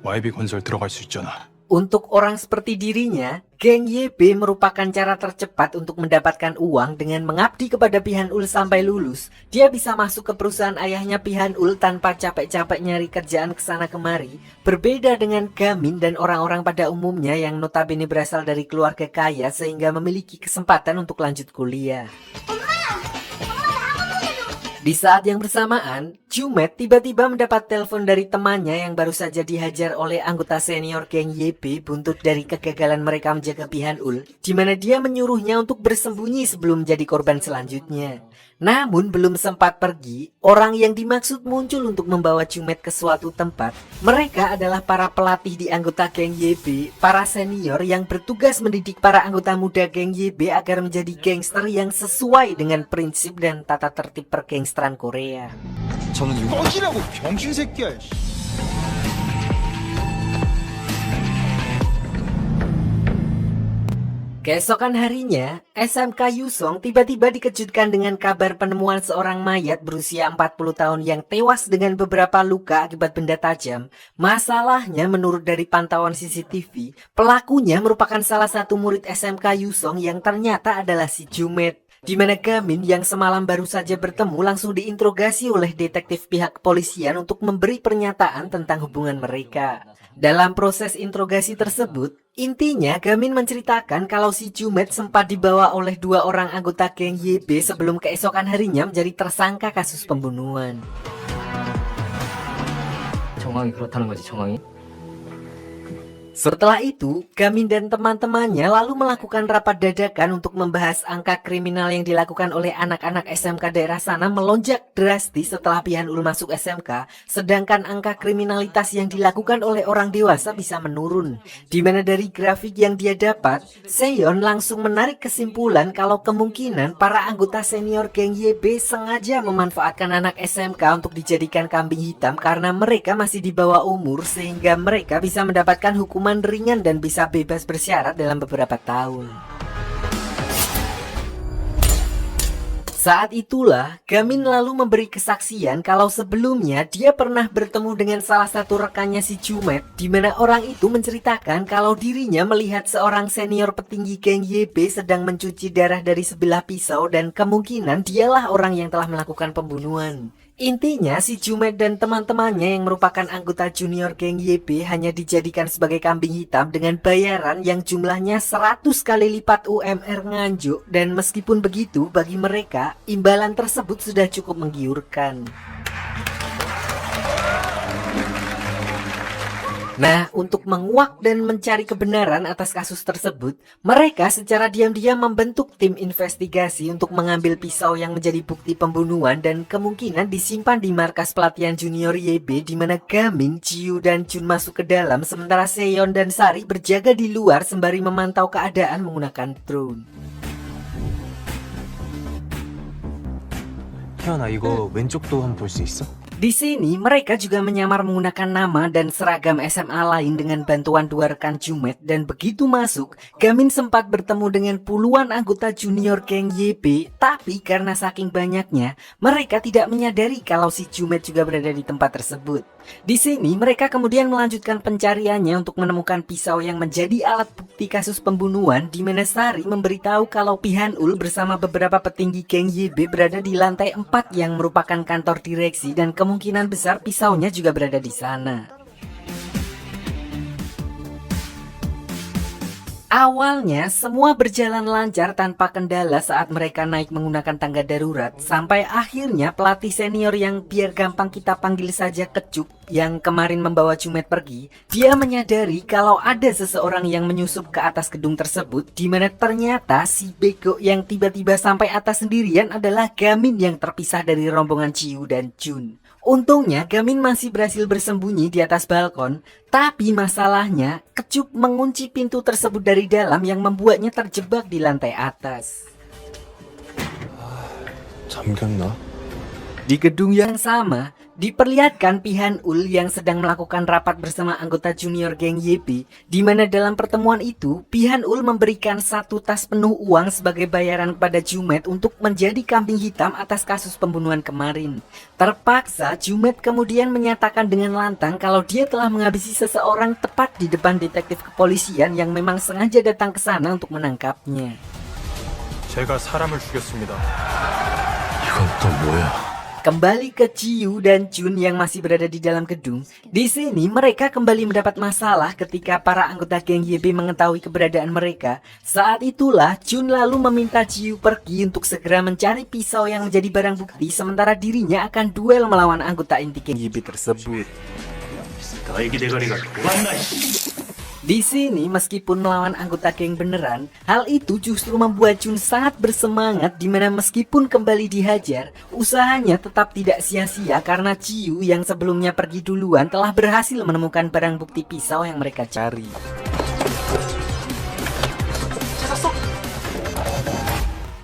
YB 건설 들어갈 수 있잖아. Untuk orang seperti dirinya, geng YB merupakan cara tercepat untuk mendapatkan uang dengan mengabdi kepada Pihan-ul sampai lulus. Dia bisa masuk ke perusahaan ayahnya Pihan-ul tanpa capek-capek nyari kerjaan kesana kemari. Berbeda dengan Gamin dan orang-orang pada umumnya yang notabene berasal dari keluarga kaya sehingga memiliki kesempatan untuk lanjut kuliah. Di saat yang bersamaan, Jumet tiba-tiba mendapat telepon dari temannya yang baru saja dihajar oleh anggota senior geng YB buntut dari kegagalan mereka menjaga Pihanul, di mana dia menyuruhnya untuk bersembunyi sebelum menjadi korban selanjutnya. Namun belum sempat pergi, orang yang dimaksud muncul untuk membawa Jumet ke suatu tempat. Mereka adalah para pelatih di anggota geng YB, para senior yang bertugas mendidik para anggota muda geng YB agar menjadi gangster yang sesuai dengan prinsip dan tata tertib pergangsteran Korea. 저는 유... 꺼지라고 병신 새끼야. Keesokan harinya, SMK Yusong tiba-tiba dikejutkan dengan kabar penemuan seorang mayat berusia 40 tahun yang tewas dengan beberapa luka akibat benda tajam. Masalahnya, menurut dari pantauan CCTV, pelakunya merupakan salah satu murid SMK Yusong yang ternyata adalah si Jumet. Di mana Gamin yang semalam baru saja bertemu langsung diinterogasi oleh detektif pihak kepolisian untuk memberi pernyataan tentang hubungan mereka. Dalam proses interogasi tersebut, intinya Gamin menceritakan kalau si Jumet sempat dibawa oleh 2 orang anggota geng YB sebelum keesokan harinya menjadi tersangka kasus pembunuhan. 정황이 그렇다는 거지, 정황이? Setelah itu, Gamin dan teman-temannya lalu melakukan rapat dadakan untuk membahas angka kriminal yang dilakukan oleh anak-anak SMK daerah sana melonjak drastis setelah Pihanul masuk SMK, sedangkan angka kriminalitas yang dilakukan oleh orang dewasa bisa menurun. Di mana dari grafik yang dia dapat, Seon langsung menarik kesimpulan kalau kemungkinan para anggota senior geng YB sengaja memanfaatkan anak SMK untuk dijadikan kambing hitam karena mereka masih di bawah umur sehingga mereka bisa mendapatkan hukuman ringan dan bisa bebas bersyarat dalam beberapa tahun. Saat itulah, Gamin lalu memberi kesaksian kalau sebelumnya dia pernah bertemu dengan salah satu rekannya si Jumet, di mana orang itu menceritakan kalau dirinya melihat seorang senior petinggi geng YB sedang mencuci darah dari sebilah pisau dan kemungkinan dialah orang yang telah melakukan pembunuhan. Intinya si Jumet dan teman-temannya yang merupakan anggota junior geng YB hanya dijadikan sebagai kambing hitam dengan bayaran yang jumlahnya 100 kali lipat UMR Nganjuk, dan meskipun begitu bagi mereka imbalan tersebut sudah cukup menggiurkan. Nah, untuk menguak dan mencari kebenaran atas kasus tersebut, mereka secara diam-diam membentuk tim investigasi untuk mengambil pisau yang menjadi bukti pembunuhan dan kemungkinan disimpan di markas pelatihan junior YB, di mana Gamin, Jiu, dan Jun masuk ke dalam sementara Seon dan Sari berjaga di luar sembari memantau keadaan menggunakan drone. 희연아, 이거 왼쪽도 한번 볼 수 있어? Di sini mereka juga menyamar menggunakan nama dan seragam SMA lain dengan bantuan 2 rekan Jumet, dan begitu masuk, Gamin sempat bertemu dengan puluhan anggota junior geng YB, tapi karena saking banyaknya, mereka tidak menyadari kalau si Jumet juga berada di tempat tersebut. Di sini mereka kemudian melanjutkan pencariannya untuk menemukan pisau yang menjadi alat bukti kasus pembunuhan, di mana Sari memberitahu kalau Pihanul bersama beberapa petinggi geng YB berada di lantai 4 yang merupakan kantor direksi, dan kemungkinan besar pisaunya juga berada di sana. Awalnya semua berjalan lancar tanpa kendala saat mereka naik menggunakan tangga darurat, sampai akhirnya pelatih senior yang biar gampang kita panggil saja Kecup yang kemarin membawa Jumet pergi, dia menyadari kalau ada seseorang yang menyusup ke atas gedung tersebut, di mana ternyata si bego yang tiba-tiba sampai atas sendirian adalah Gamin yang terpisah dari rombongan Jiu dan Jun. Untungnya Gamin masih berhasil bersembunyi di atas balkon, tapi masalahnya Kecup mengunci pintu tersebut dari dalam yang membuatnya terjebak di lantai atas. 잠겼나? Di gedung yang sama, diperlihatkan Pihanul yang sedang melakukan rapat bersama anggota junior geng YB, di mana dalam pertemuan itu Pihanul memberikan 1 tas penuh uang sebagai bayaran kepada Jumet untuk menjadi kambing hitam atas kasus pembunuhan kemarin. Terpaksa Jumet kemudian menyatakan dengan lantang kalau dia telah menghabisi seseorang tepat di depan detektif kepolisian yang memang sengaja datang ke sana untuk menangkapnya. 제가 사람을 죽였습니다. 이건 또 뭐야? Kembali ke Jiu dan Jun yang masih berada di dalam gedung. Di sini mereka kembali mendapat masalah ketika para anggota geng YB mengetahui keberadaan mereka. Saat itulah Jun lalu meminta Jiu pergi untuk segera mencari pisau yang menjadi barang bukti, sementara dirinya akan duel melawan anggota inti geng YB tersebut. Di sini meskipun melawan anggota geng beneran, hal itu justru membuat Jun sangat bersemangat, dimana meskipun kembali dihajar, usahanya tetap tidak sia-sia karena Jiu yang sebelumnya pergi duluan telah berhasil menemukan barang bukti pisau yang mereka cari.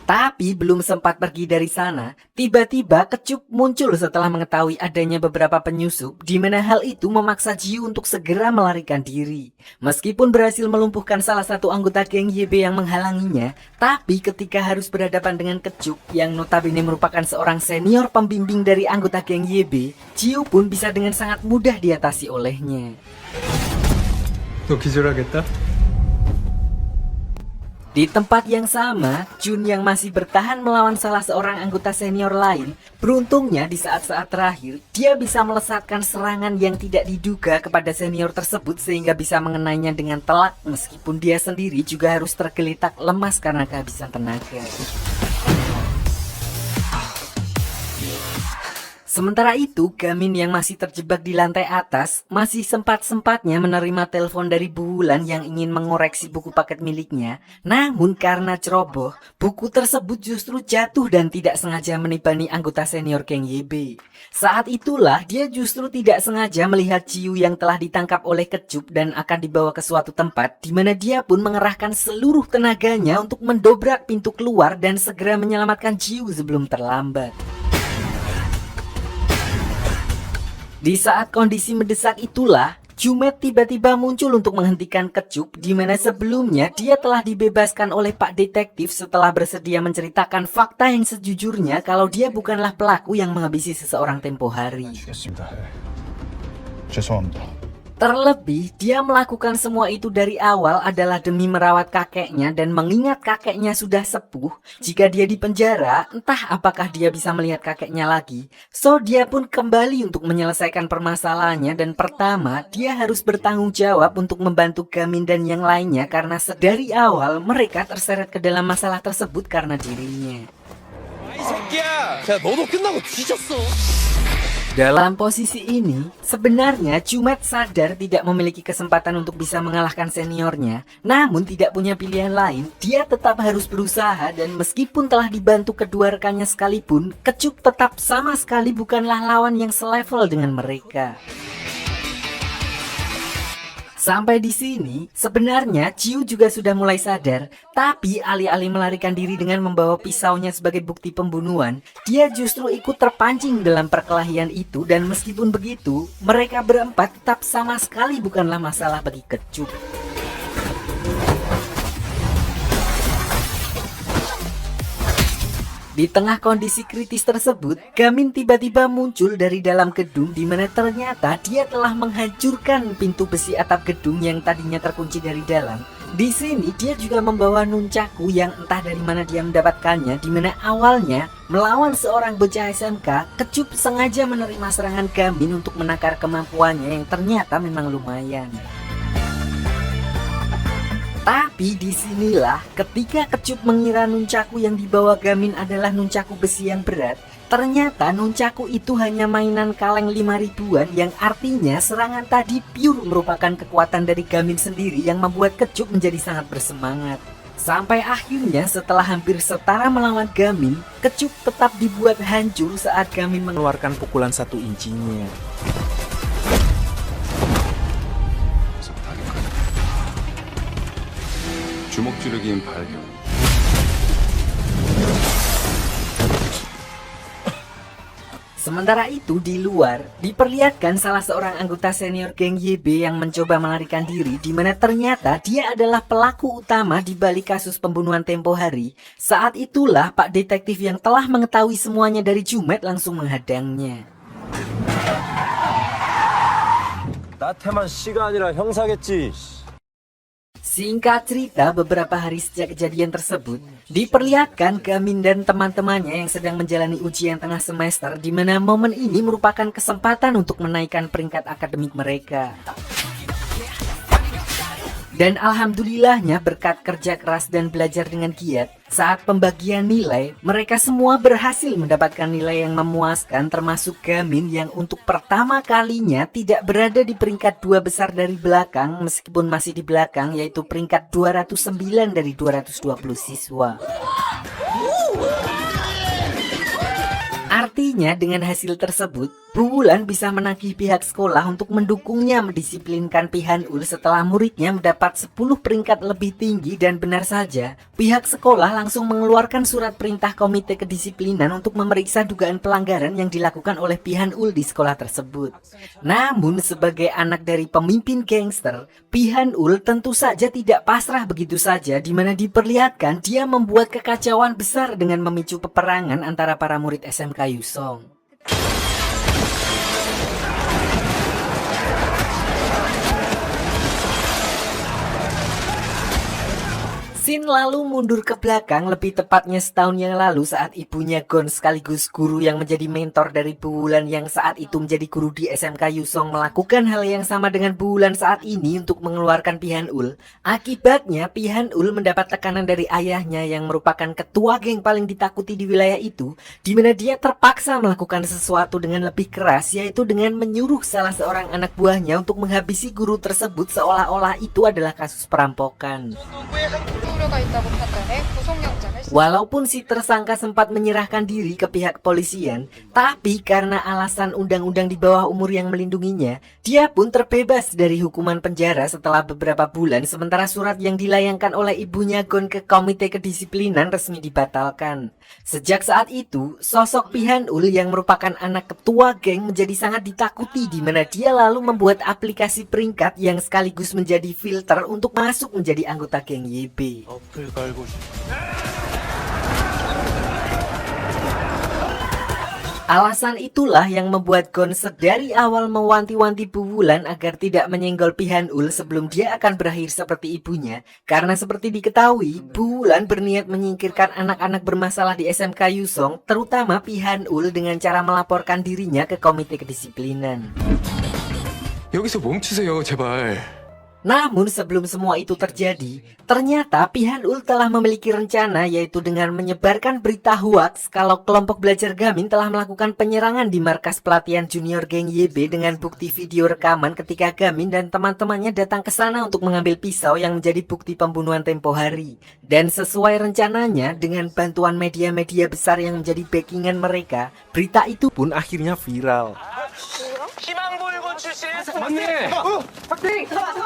Tapi belum sempat pergi dari sana, tiba-tiba Kecup muncul setelah mengetahui adanya beberapa penyusup, di mana hal itu memaksa Jiu untuk segera melarikan diri. Meskipun berhasil melumpuhkan salah satu anggota geng YB yang menghalanginya, tapi ketika harus berhadapan dengan Kecup yang notabene merupakan seorang senior pembimbing dari anggota geng YB, Jiu pun bisa dengan sangat mudah diatasi olehnya. 너 기절하겠다? Di tempat yang sama, Jun yang masih bertahan melawan salah seorang anggota senior lain, beruntungnya di saat-saat terakhir, dia bisa melesatkan serangan yang tidak diduga kepada senior tersebut sehingga bisa mengenainya dengan telak, meskipun dia sendiri juga harus tergeletak lemas karena kehabisan tenaga. Sementara itu, Gamin yang masih terjebak di lantai atas masih sempat-sempatnya menerima telepon dari Bu Wulan yang ingin mengoreksi buku paket miliknya. Namun karena ceroboh, buku tersebut justru jatuh dan tidak sengaja menibani anggota senior geng YB. Saat itulah dia justru tidak sengaja melihat Jiu yang telah ditangkap oleh Kecup dan akan dibawa ke suatu tempat, di mana dia pun mengerahkan seluruh tenaganya untuk mendobrak pintu keluar dan segera menyelamatkan Jiu sebelum terlambat. Di saat kondisi mendesak itulah, Jumet tiba-tiba muncul untuk menghentikan Kecup, di mana sebelumnya dia telah dibebaskan oleh Pak Detektif setelah bersedia menceritakan fakta yang sejujurnya kalau dia bukanlah pelaku yang menghabisi seseorang tempo hari. Terlebih, dia melakukan semua itu dari awal adalah demi merawat kakeknya dan mengingat kakeknya sudah sepuh. Jika dia di penjara, entah apakah dia bisa melihat kakeknya lagi. So, dia pun kembali untuk menyelesaikan permasalahannya dan pertama, dia harus bertanggung jawab untuk membantu Gamin dan yang lainnya karena sedari awal mereka terseret ke dalam masalah tersebut karena dirinya. Dalam posisi ini, sebenarnya Jumet sadar tidak memiliki kesempatan untuk bisa mengalahkan seniornya. Namun tidak punya pilihan lain, dia tetap harus berusaha dan meskipun telah dibantu kedua rekannya sekalipun, Kecup tetap sama sekali bukanlah lawan yang selevel dengan mereka. Sampai di sini, sebenarnya Jiu juga sudah mulai sadar, tapi alih-alih melarikan diri dengan membawa pisaunya sebagai bukti pembunuhan, dia justru ikut terpancing dalam perkelahian itu dan meskipun begitu, mereka berempat tetap sama sekali bukanlah masalah bagi Kecup. Di tengah kondisi kritis tersebut, Gamin tiba-tiba muncul dari dalam gedung di mana ternyata dia telah menghancurkan pintu besi atap gedung yang tadinya terkunci dari dalam. Di sini dia juga membawa nunchaku yang entah dari mana dia mendapatkannya, di mana awalnya melawan seorang bocah SMK, Kecup sengaja menerima serangan Gamin untuk menakar kemampuannya yang ternyata memang lumayan. Tapi disinilah ketika Kecup mengira nunchaku yang dibawa Gamin adalah nunchaku besi yang berat, ternyata nunchaku itu hanya mainan kaleng 5.000-an yang artinya serangan tadi pure merupakan kekuatan dari Gamin sendiri yang membuat Kecup menjadi sangat bersemangat. Sampai akhirnya setelah hampir setara melawan Gamin, Kecup tetap dibuat hancur saat Gamin mengeluarkan pukulan 1 incinya. 주먹지르기인 발견. Sementara itu di luar, diperlihatkan salah seorang anggota senior geng YB yang mencoba melarikan diri di mana ternyata dia adalah pelaku utama di balik kasus pembunuhan tempo hari. Saat itulah Pak Detektif yang telah mengetahui semuanya dari Jumet langsung menghadangnya. 나태만 씨가 아니라 형사겠지. Singkat cerita, beberapa hari sejak kejadian tersebut, diperlihatkan Gamin dan teman-temannya yang sedang menjalani ujian tengah semester, di mana momen ini merupakan kesempatan untuk menaikkan peringkat akademik mereka. Dan alhamdulillahnya berkat kerja keras dan belajar dengan giat, saat pembagian nilai, mereka semua berhasil mendapatkan nilai yang memuaskan, termasuk Gamin yang untuk pertama kalinya tidak berada di peringkat 2 besar dari belakang meskipun masih di belakang, yaitu peringkat 209 dari 220 siswa. Artinya dengan hasil tersebut, Bu Wulan bisa menagih pihak sekolah untuk mendukungnya mendisiplinkan Pihanul setelah muridnya mendapat 10 peringkat lebih tinggi, dan benar saja, pihak sekolah langsung mengeluarkan surat perintah komite kedisiplinan untuk memeriksa dugaan pelanggaran yang dilakukan oleh Pihanul di sekolah tersebut. Namun sebagai anak dari pemimpin gangster, Pihanul tentu saja tidak pasrah begitu saja, di mana diperlihatkan dia membuat kekacauan besar dengan memicu peperangan antara para murid SMK Yusong. Scene lalu mundur ke belakang, lebih tepatnya setahun yang lalu saat ibunya Gon sekaligus guru yang menjadi mentor dari Bu Wulan yang saat itu menjadi guru di SMK Yusong melakukan hal yang sama dengan Bu Wulan saat ini untuk mengeluarkan Pihanul. Akibatnya Pihanul mendapat tekanan dari ayahnya yang merupakan ketua geng paling ditakuti di wilayah itu, di mana dia terpaksa melakukan sesuatu dengan lebih keras, yaitu dengan menyuruh salah seorang anak buahnya untuk menghabisi guru tersebut seolah-olah itu adalah kasus perampokan. Walaupun si tersangka sempat menyerahkan diri ke pihak kepolisian, tapi karena alasan undang-undang di bawah umur yang melindunginya, dia pun terbebas dari hukuman penjara setelah beberapa bulan, sementara surat yang dilayangkan oleh ibunya Gon ke komite kedisiplinan resmi dibatalkan. Sejak saat itu, sosok Pihanul yang merupakan anak ketua geng menjadi sangat ditakuti, di mana dia lalu membuat aplikasi peringkat yang sekaligus menjadi filter untuk masuk menjadi anggota geng YB. Alasan itulah yang membuat Gon sedari awal mewanti-wanti Bu Wulan agar tidak menyenggol Pihanul sebelum dia akan berakhir seperti ibunya. Karena seperti diketahui, Bu Wulan berniat menyingkirkan anak-anak bermasalah di SMK Yusong, terutama Pihanul, dengan cara melaporkan dirinya ke komite kedisiplinan. 여기서 멈추세요, 제발. Namun sebelum semua itu terjadi, ternyata Pihanul telah memiliki rencana, yaitu dengan menyebarkan berita hoaks kalau kelompok belajar Gamin telah melakukan penyerangan di markas pelatihan junior geng YB dengan bukti video rekaman ketika Gamin dan teman-temannya datang ke sana untuk mengambil pisau yang menjadi bukti pembunuhan tempo hari. Dan sesuai rencananya, dengan bantuan media-media besar yang menjadi backingan mereka, berita itu pun akhirnya viral.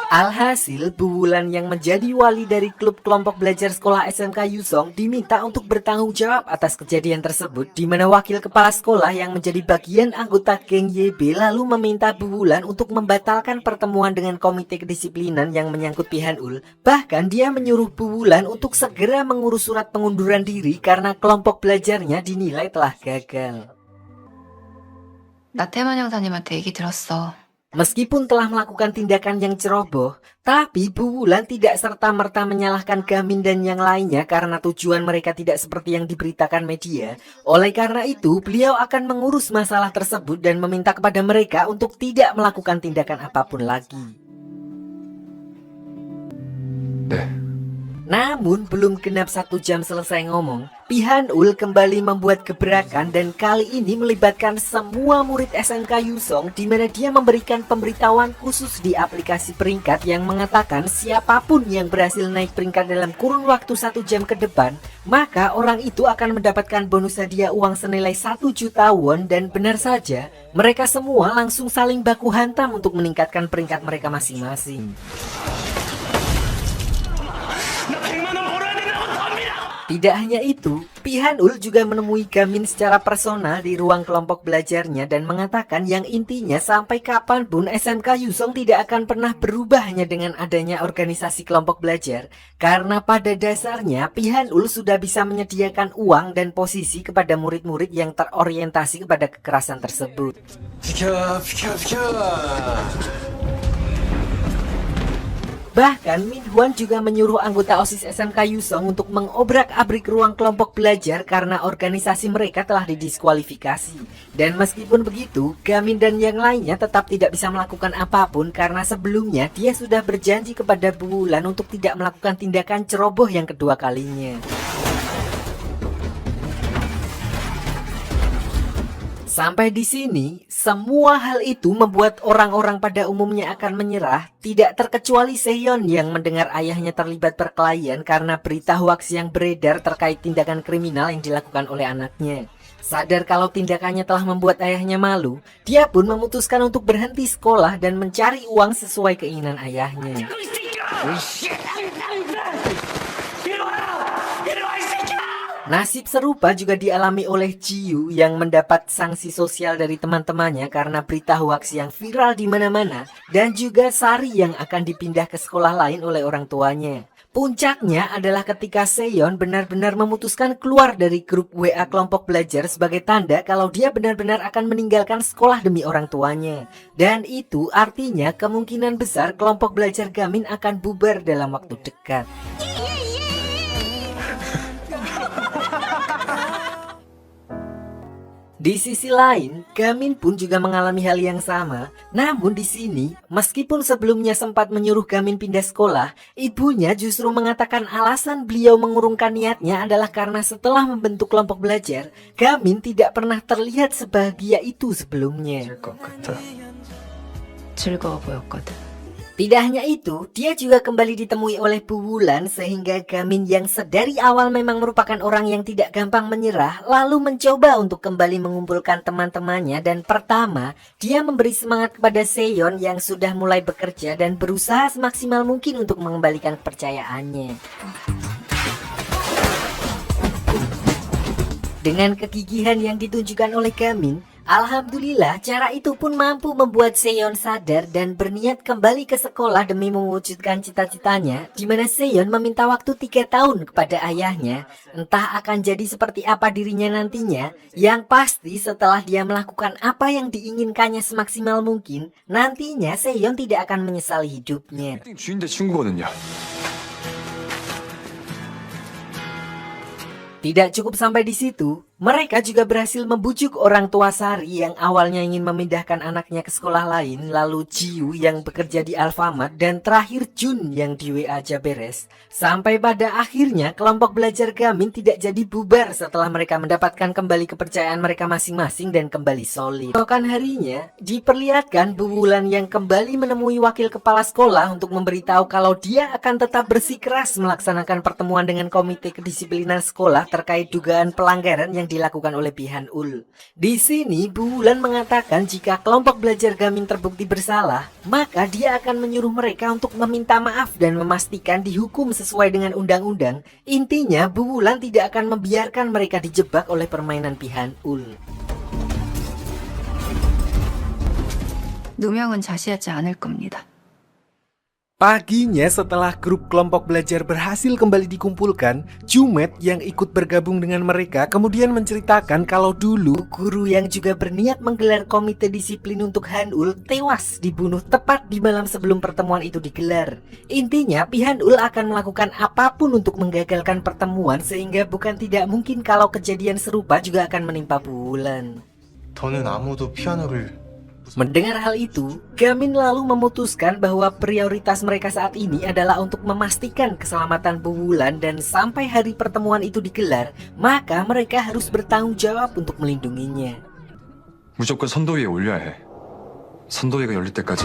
Alhasil, Bu Wulan yang menjadi wali dari klub kelompok belajar sekolah SMK Yusong diminta untuk bertanggung jawab atas kejadian tersebut, di mana wakil kepala sekolah yang menjadi bagian anggota geng YB lalu meminta Bu Wulan untuk membatalkan pertemuan dengan komite kedisiplinan yang menyangkut Pihanul. Bahkan dia menyuruh Bu Wulan untuk segera mengurus surat pengunduran diri karena kelompok belajarnya dinilai telah gagal. 나 태만 형사님한테 얘기 들었어. Meskipun telah melakukan tindakan yang ceroboh, tapi Bu Wulan tidak serta-merta menyalahkan Gamin dan yang lainnya karena tujuan mereka tidak seperti yang diberitakan media. Oleh karena itu, beliau akan mengurus masalah tersebut dan meminta kepada mereka untuk tidak melakukan tindakan apapun lagi. Namun belum genap 1 jam selesai ngomong, Pihanul kembali membuat gebrakan dan kali ini melibatkan semua murid SMK Yusong, di mana dia memberikan pemberitahuan khusus di aplikasi peringkat yang mengatakan siapapun yang berhasil naik peringkat dalam kurun waktu 1 jam ke depan, maka orang itu akan mendapatkan bonus hadiah uang senilai 1 juta won. Dan benar saja, mereka semua langsung saling baku hantam untuk meningkatkan peringkat mereka masing-masing. Tidak hanya itu, Pihanul juga menemui Gamin secara personal di ruang kelompok belajarnya dan mengatakan yang intinya sampai kapanpun SMK Yusong tidak akan pernah berubah hanya dengan adanya organisasi kelompok belajar. Karena pada dasarnya Pihanul sudah bisa menyediakan uang dan posisi kepada murid-murid yang terorientasi kepada kekerasan tersebut. Bahkan Min Hwan juga menyuruh anggota OSIS SMK Yusong untuk mengobrak-abrik ruang kelompok belajar karena organisasi mereka telah didiskualifikasi. Dan meskipun begitu, Gamin dan yang lainnya tetap tidak bisa melakukan apapun karena sebelumnya dia sudah berjanji kepada Bu Wulan untuk tidak melakukan tindakan ceroboh yang kedua kalinya. Sampai di sini, semua hal itu membuat orang-orang pada umumnya akan menyerah, tidak terkecuali Seon yang mendengar ayahnya terlibat perkelahian karena berita hoaks yang beredar terkait tindakan kriminal yang dilakukan oleh anaknya. Sadar kalau tindakannya telah membuat ayahnya malu, dia pun memutuskan untuk berhenti sekolah dan mencari uang sesuai keinginan ayahnya. Nasib serupa juga dialami oleh Jiu yang mendapat sanksi sosial dari teman-temannya karena berita hoaks yang viral di mana-mana, dan juga Sari yang akan dipindah ke sekolah lain oleh orang tuanya. Puncaknya adalah ketika Seon benar-benar memutuskan keluar dari grup WA kelompok belajar sebagai tanda kalau dia benar-benar akan meninggalkan sekolah demi orang tuanya. Dan itu artinya kemungkinan besar kelompok belajar Gamin akan bubar dalam waktu dekat. Di sisi lain, Gamin pun juga mengalami hal yang sama. Namun di sini, meskipun sebelumnya sempat menyuruh Gamin pindah sekolah, ibunya justru mengatakan alasan beliau mengurungkan niatnya adalah karena setelah membentuk kelompok belajar, Gamin tidak pernah terlihat sebahagia itu sebelumnya. 즐거워 보였거든. Tidak hanya itu, dia juga kembali ditemui oleh Bu Wulan sehingga Gamin yang sedari awal memang merupakan orang yang tidak gampang menyerah lalu mencoba untuk kembali mengumpulkan teman-temannya, dan pertama, dia memberi semangat kepada Seon yang sudah mulai bekerja dan berusaha semaksimal mungkin untuk mengembalikan kepercayaannya. Dengan kegigihan yang ditunjukkan oleh Gamin, alhamdulillah cara itu pun mampu membuat Seon sadar dan berniat kembali ke sekolah demi mewujudkan cita-citanya, di mana Seon meminta waktu 3 tahun kepada ayahnya. Entah akan jadi seperti apa dirinya nantinya, yang pasti setelah dia melakukan apa yang diinginkannya semaksimal mungkin, nantinya Seon tidak akan menyesali hidupnya. 주인대 친구거든요. Tidak cukup sampai di situ, mereka juga berhasil membujuk orang tua Sari yang awalnya ingin memindahkan anaknya ke sekolah lain, lalu Jiu yang bekerja di Alfamart, dan terakhir Jun yang di WA aja beres. Sampai pada akhirnya kelompok belajar Gamin tidak jadi bubar setelah mereka mendapatkan kembali kepercayaan mereka masing-masing dan kembali solid. Keesokan harinya, diperlihatkan Bu Wulan yang kembali menemui wakil kepala sekolah untuk memberitahu kalau dia akan tetap bersikeras melaksanakan pertemuan dengan komite kedisiplinan sekolah terkait dugaan pelanggaran yang dilakukan oleh Pihan Ul. Di sini Bu Wulan mengatakan jika kelompok belajar Gamin terbukti bersalah, maka dia akan menyuruh mereka untuk meminta maaf dan memastikan dihukum sesuai dengan undang-undang. Intinya Bu Wulan tidak akan membiarkan mereka dijebak oleh permainan Pihan Ul. 누명은 자시하지 않을 겁니다. Paginya setelah grup kelompok belajar berhasil kembali dikumpulkan, Jumet yang ikut bergabung dengan mereka kemudian menceritakan kalau dulu guru yang juga berniat menggelar komite disiplin untuk Hanul tewas dibunuh tepat di malam sebelum pertemuan itu digelar. Intinya Pihanul akan melakukan apapun untuk menggagalkan pertemuan sehingga bukan tidak mungkin kalau kejadian serupa juga akan menimpa Bu Wulan. 더는 아무도 피아노를 Mendengar hal itu, Gamin lalu memutuskan bahwa prioritas mereka saat ini adalah untuk memastikan keselamatan Bu Wulan, dan sampai hari pertemuan itu digelar, maka mereka harus bertanggung jawab untuk melindunginya. 무조건 선도위에 올려야 해. 선도위가 열릴 때까지.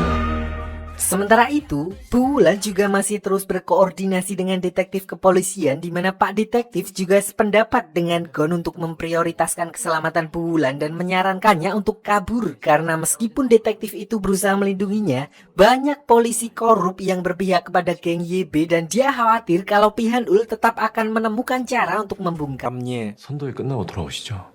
Sementara itu, Bu Wulan juga masih terus berkoordinasi dengan detektif kepolisian, di mana Pak Detektif juga sependapat dengan Gon untuk memprioritaskan keselamatan Bu Wulan dan menyarankannya untuk kabur karena meskipun detektif itu berusaha melindunginya, banyak polisi korup yang berpihak kepada geng YB dan dia khawatir kalau Pihanul tetap akan menemukan cara untuk membungkamnya. 선도위 끝나고 돌아오시죠.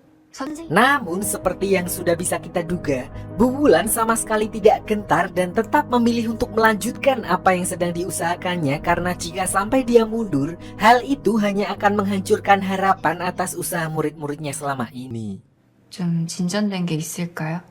Namun seperti yang sudah bisa kita duga, Bu Wulan sama sekali tidak gentar dan tetap memilih untuk melanjutkan apa yang sedang diusahakannya, karena jika sampai dia mundur, hal itu hanya akan menghancurkan harapan atas usaha murid-muridnya selama ini. 좀 진전된 게 있을까요?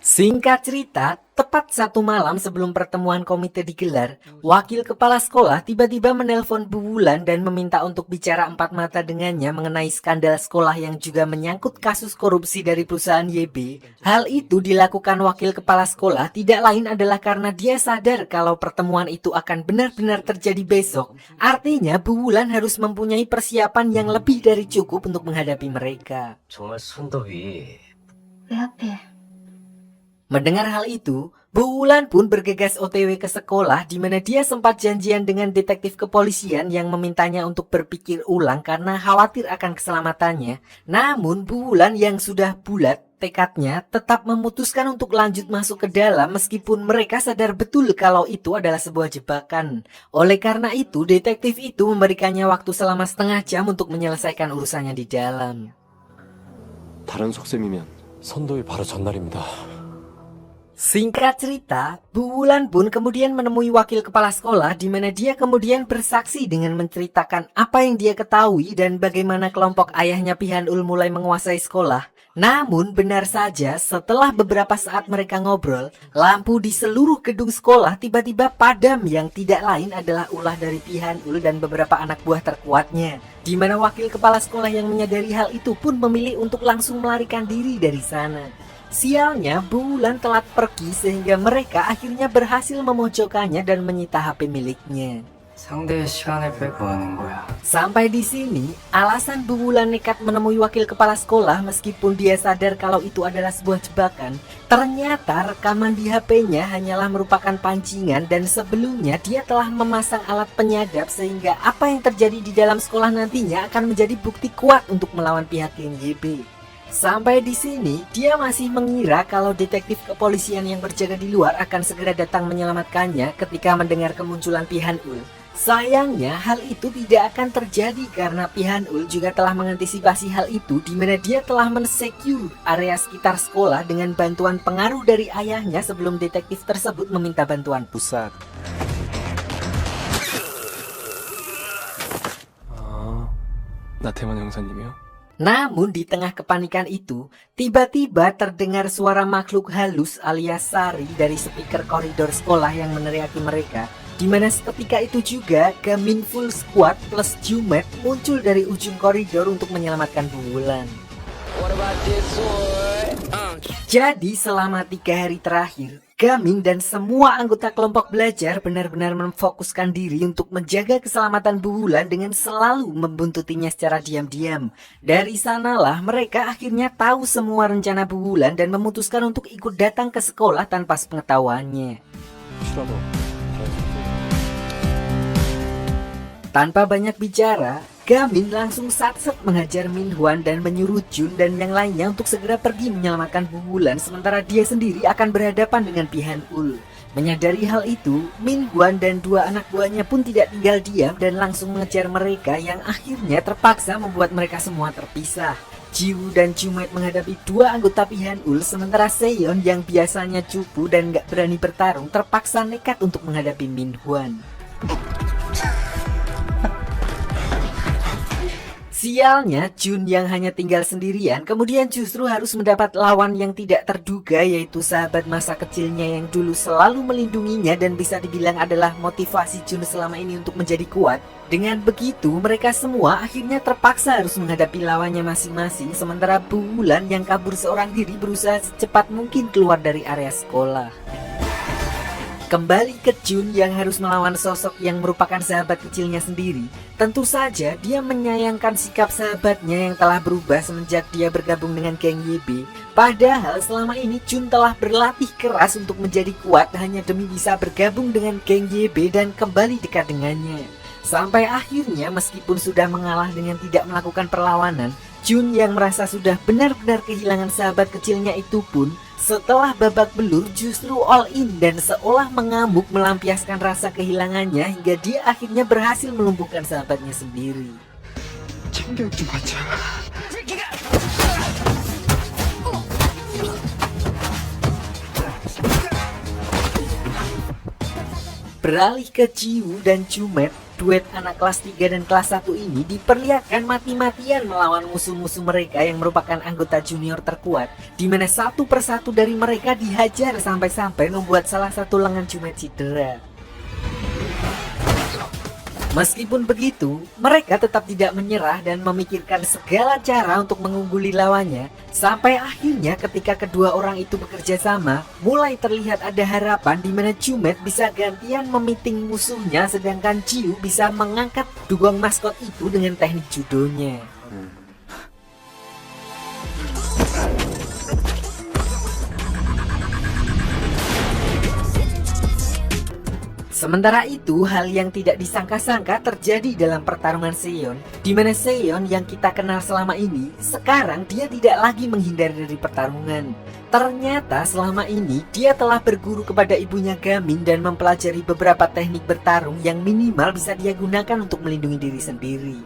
Singkat cerita, Tepat satu malam sebelum pertemuan komite digelar, wakil kepala sekolah tiba-tiba menelpon Bu Wulan dan meminta untuk bicara empat mata dengannya mengenai skandal sekolah yang juga menyangkut kasus korupsi dari perusahaan YB. Hal itu dilakukan wakil kepala sekolah tidak lain adalah karena dia sadar kalau pertemuan itu akan benar-benar terjadi besok. Artinya Bu Wulan harus mempunyai persiapan yang lebih dari cukup untuk menghadapi mereka. 정말 손더위. 왜 하필? Mendengar hal itu, Bu Wulan pun bergegas OTW ke sekolah di mana dia sempat janjian dengan detektif kepolisian yang memintanya untuk berpikir ulang karena khawatir akan keselamatannya. Namun Bu Wulan yang sudah bulat tekadnya tetap memutuskan untuk lanjut masuk ke dalam meskipun mereka sadar betul kalau itu adalah sebuah jebakan. Oleh karena itu, detektif itu memberikannya waktu selama setengah jam untuk menyelesaikan urusannya di dalam. 다른 속셈이면 선도일 바로 전날입니다. Singkat cerita, Bu Wulan pun kemudian menemui wakil kepala sekolah di mana dia kemudian bersaksi dengan menceritakan apa yang dia ketahui dan bagaimana kelompok ayahnya Pihanul mulai menguasai sekolah. Namun benar saja setelah beberapa saat mereka ngobrol, lampu di seluruh gedung sekolah tiba-tiba padam yang tidak lain adalah ulah dari Pihanul dan beberapa anak buah terkuatnya. Di mana wakil kepala sekolah yang menyadari hal itu pun memilih untuk langsung melarikan diri dari sana. Sialnya, Bu Wulan telat pergi sehingga mereka akhirnya berhasil memojokkannya dan menyita HP miliknya. 상대의 시간을 빼고 하는 거야. Sampai di sini, alasan Bu Wulan nekat menemui wakil kepala sekolah meskipun dia sadar kalau itu adalah sebuah jebakan, ternyata rekaman di HP-nya hanyalah merupakan pancingan dan sebelumnya dia telah memasang alat penyadap sehingga apa yang terjadi di dalam sekolah nantinya akan menjadi bukti kuat untuk melawan pihak geng YB. Sampai di sini, dia masih mengira kalau detektif kepolisian yang berjaga di luar akan segera datang menyelamatkannya ketika mendengar kemunculan Pihanul. Sayangnya, hal itu tidak akan terjadi karena Pihanul juga telah mengantisipasi hal itu di mana dia telah mensecure area sekitar sekolah dengan bantuan pengaruh dari ayahnya sebelum detektif tersebut meminta bantuan pusat. 나태만 형사님이요? Namun di tengah kepanikan itu, tiba-tiba terdengar suara makhluk halus alias Sari dari speaker koridor sekolah yang meneriaki mereka. Di mana seketika itu juga Gamin full squad plus Jumet muncul dari ujung koridor untuk menyelamatkan Bu Wulan. Jadi selama 3 hari terakhir, Gamin dan semua anggota kelompok belajar benar-benar memfokuskan diri untuk menjaga keselamatan Bu Wulan dengan selalu membuntutinya secara diam-diam. Dari sanalah mereka akhirnya tahu semua rencana Bu Wulan dan memutuskan untuk ikut datang ke sekolah tanpa sepengetahuannya. Tanpa banyak bicara, Gamin langsung satset mengajar Min Hwan dan menyuruh Jun dan yang lainnya untuk segera pergi menyelamatkan Bu Wulan sementara dia sendiri akan berhadapan dengan Pihanul. Menyadari hal itu, Min Hwan dan 2 anak buahnya pun tidak tinggal diam dan langsung mengejar mereka yang akhirnya terpaksa membuat mereka semua terpisah. Jiwoo dan Jumet menghadapi 2 anggota Pihanul sementara Seon yang biasanya cupu dan gak berani bertarung terpaksa nekat untuk menghadapi Min Hwan. Sialnya, Jun yang hanya tinggal sendirian kemudian justru harus mendapat lawan yang tidak terduga yaitu sahabat masa kecilnya yang dulu selalu melindunginya dan bisa dibilang adalah motivasi Jun selama ini untuk menjadi kuat. Dengan begitu, mereka semua akhirnya terpaksa harus menghadapi lawannya masing-masing sementara Bu Wulan yang kabur seorang diri berusaha secepat mungkin keluar dari area sekolah. Kembali ke Jun yang harus melawan sosok yang merupakan sahabat kecilnya sendiri. Tentu saja dia menyayangkan sikap sahabatnya yang telah berubah semenjak dia bergabung dengan geng YB. Padahal selama ini Jun telah berlatih keras untuk menjadi kuat hanya demi bisa bergabung dengan geng YB dan kembali dekat dengannya. Sampai akhirnya meskipun sudah mengalah dengan tidak melakukan perlawanan, Jun yang merasa sudah benar-benar kehilangan sahabat kecilnya itu pun setelah babak belur justru all in dan seolah mengamuk melampiaskan rasa kehilangannya hingga dia akhirnya berhasil melumpuhkan sahabatnya sendiri. Beralih ke Jiwoo dan Jumet, duet anak kelas 3 dan kelas 1 ini diperlihatkan mati-matian melawan musuh-musuh mereka yang merupakan anggota junior terkuat, di mana satu persatu dari mereka dihajar sampai-sampai membuat salah satu lengan Jumet cedera. Meskipun begitu, mereka tetap tidak menyerah dan memikirkan segala cara untuk mengungguli lawannya, sampai akhirnya ketika kedua orang itu bekerja sama, mulai terlihat ada harapan di mana Jumet bisa gantian memiting musuhnya, sedangkan Jiu bisa mengangkat dugong maskot itu dengan teknik judonya. Sementara itu, hal yang tidak disangka-sangka terjadi dalam pertarungan Seon, di mana Seon yang kita kenal selama ini, sekarang dia tidak lagi menghindar dari pertarungan. Ternyata selama ini dia telah berguru kepada ibunya Gamin dan mempelajari beberapa teknik bertarung yang minimal bisa dia gunakan untuk melindungi diri sendiri.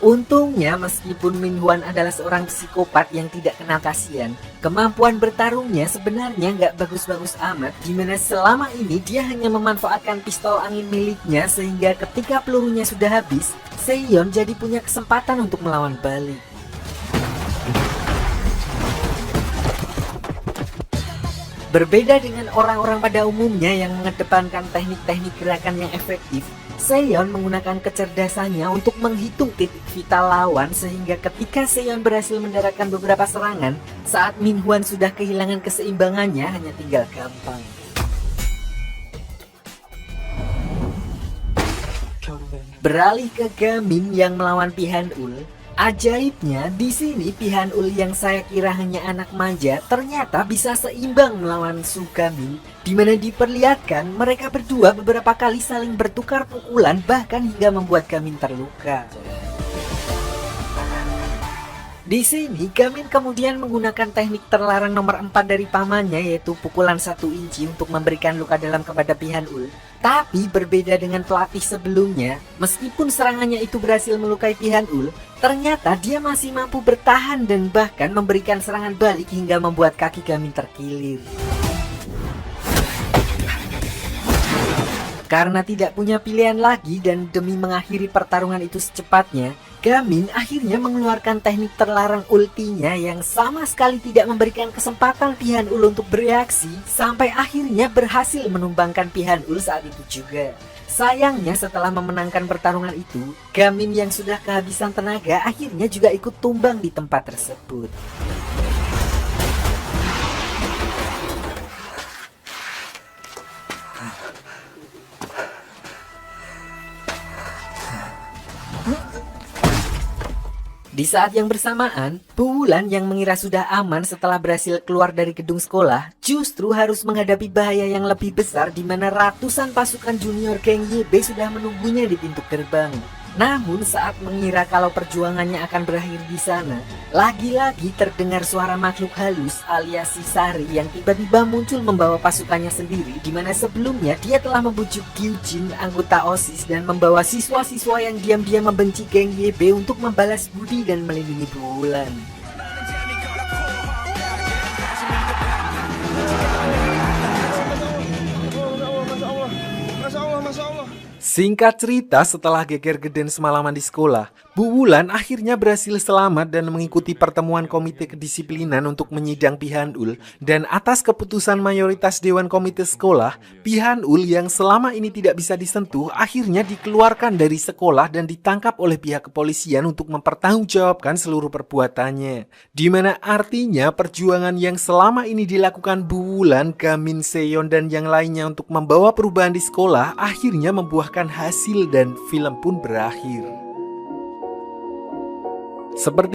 Untungnya meskipun Min Hwan adalah seorang psikopat yang tidak kenal kasihan, kemampuan bertarungnya sebenarnya nggak bagus-bagus amat, dimana selama ini dia hanya memanfaatkan pistol angin miliknya sehingga ketika pelurunya sudah habis, Seon jadi punya kesempatan untuk melawan balik. Berbeda dengan orang-orang pada umumnya yang mengedepankan teknik-teknik gerakan yang efektif, Seon menggunakan kecerdasannya untuk menghitung titik vital lawan sehingga ketika Seon berhasil mendaratkan beberapa serangan, saat Min Hwan sudah kehilangan keseimbangannya hanya tinggal gampang. Beralih ke Gamin yang melawan Pihanul. Ajaibnya, di sini Pihanul yang saya kira hanya anak manja ternyata bisa seimbang melawan Su Gamin, di mana diperlihatkan mereka berdua beberapa kali saling bertukar pukulan bahkan hingga membuat Gamin terluka. Di sini Gamin kemudian menggunakan teknik terlarang nomor 4 dari pamannya, yaitu pukulan 1 inci untuk memberikan luka dalam kepada Pihanul. Tapi berbeda dengan pelatih sebelumnya, meskipun serangannya itu berhasil melukai Pihanul, ternyata dia masih mampu bertahan dan bahkan memberikan serangan balik hingga membuat kaki Gamin terkilir. Karena tidak punya pilihan lagi dan demi mengakhiri pertarungan itu secepatnya, Gamin akhirnya mengeluarkan teknik terlarang ultinya yang sama sekali tidak memberikan kesempatan Pihanul untuk bereaksi, sampai akhirnya berhasil menumbangkan Pihanul saat itu juga. Sayangnya setelah memenangkan pertarungan itu, Gamin yang sudah kehabisan tenaga akhirnya juga ikut tumbang di tempat tersebut. Di saat yang bersamaan, Bu Wulan yang mengira sudah aman setelah berhasil keluar dari gedung sekolah, justru harus menghadapi bahaya yang lebih besar di mana ratusan pasukan junior geng YB sudah menunggunya di pintu gerbang. Namun saat mengira kalau perjuangannya akan berakhir di sana, lagi-lagi terdengar suara makhluk halus alias si Sari yang tiba-tiba muncul membawa pasukannya sendiri, di mana sebelumnya dia telah membujuk Gyujin, anggota OSIS, dan membawa siswa-siswa yang diam-diam membenci geng YB untuk membalas budi dan melindungi Bu Wulan. Singkat cerita, setelah geger geden semalaman di sekolah, Bu Wulan akhirnya berhasil selamat dan mengikuti pertemuan komite kedisiplinan untuk menyidang Pihanul, dan atas keputusan mayoritas dewan komite sekolah, Pihanul yang selama ini tidak bisa disentuh akhirnya dikeluarkan dari sekolah dan ditangkap oleh pihak kepolisian untuk mempertanggungjawabkan seluruh perbuatannya. Dimana artinya perjuangan yang selama ini dilakukan Bu Wulan, Gamin, Seon, dan yang lainnya untuk membawa perubahan di sekolah akhirnya membuahkan hasil dan film pun berakhir. Seperti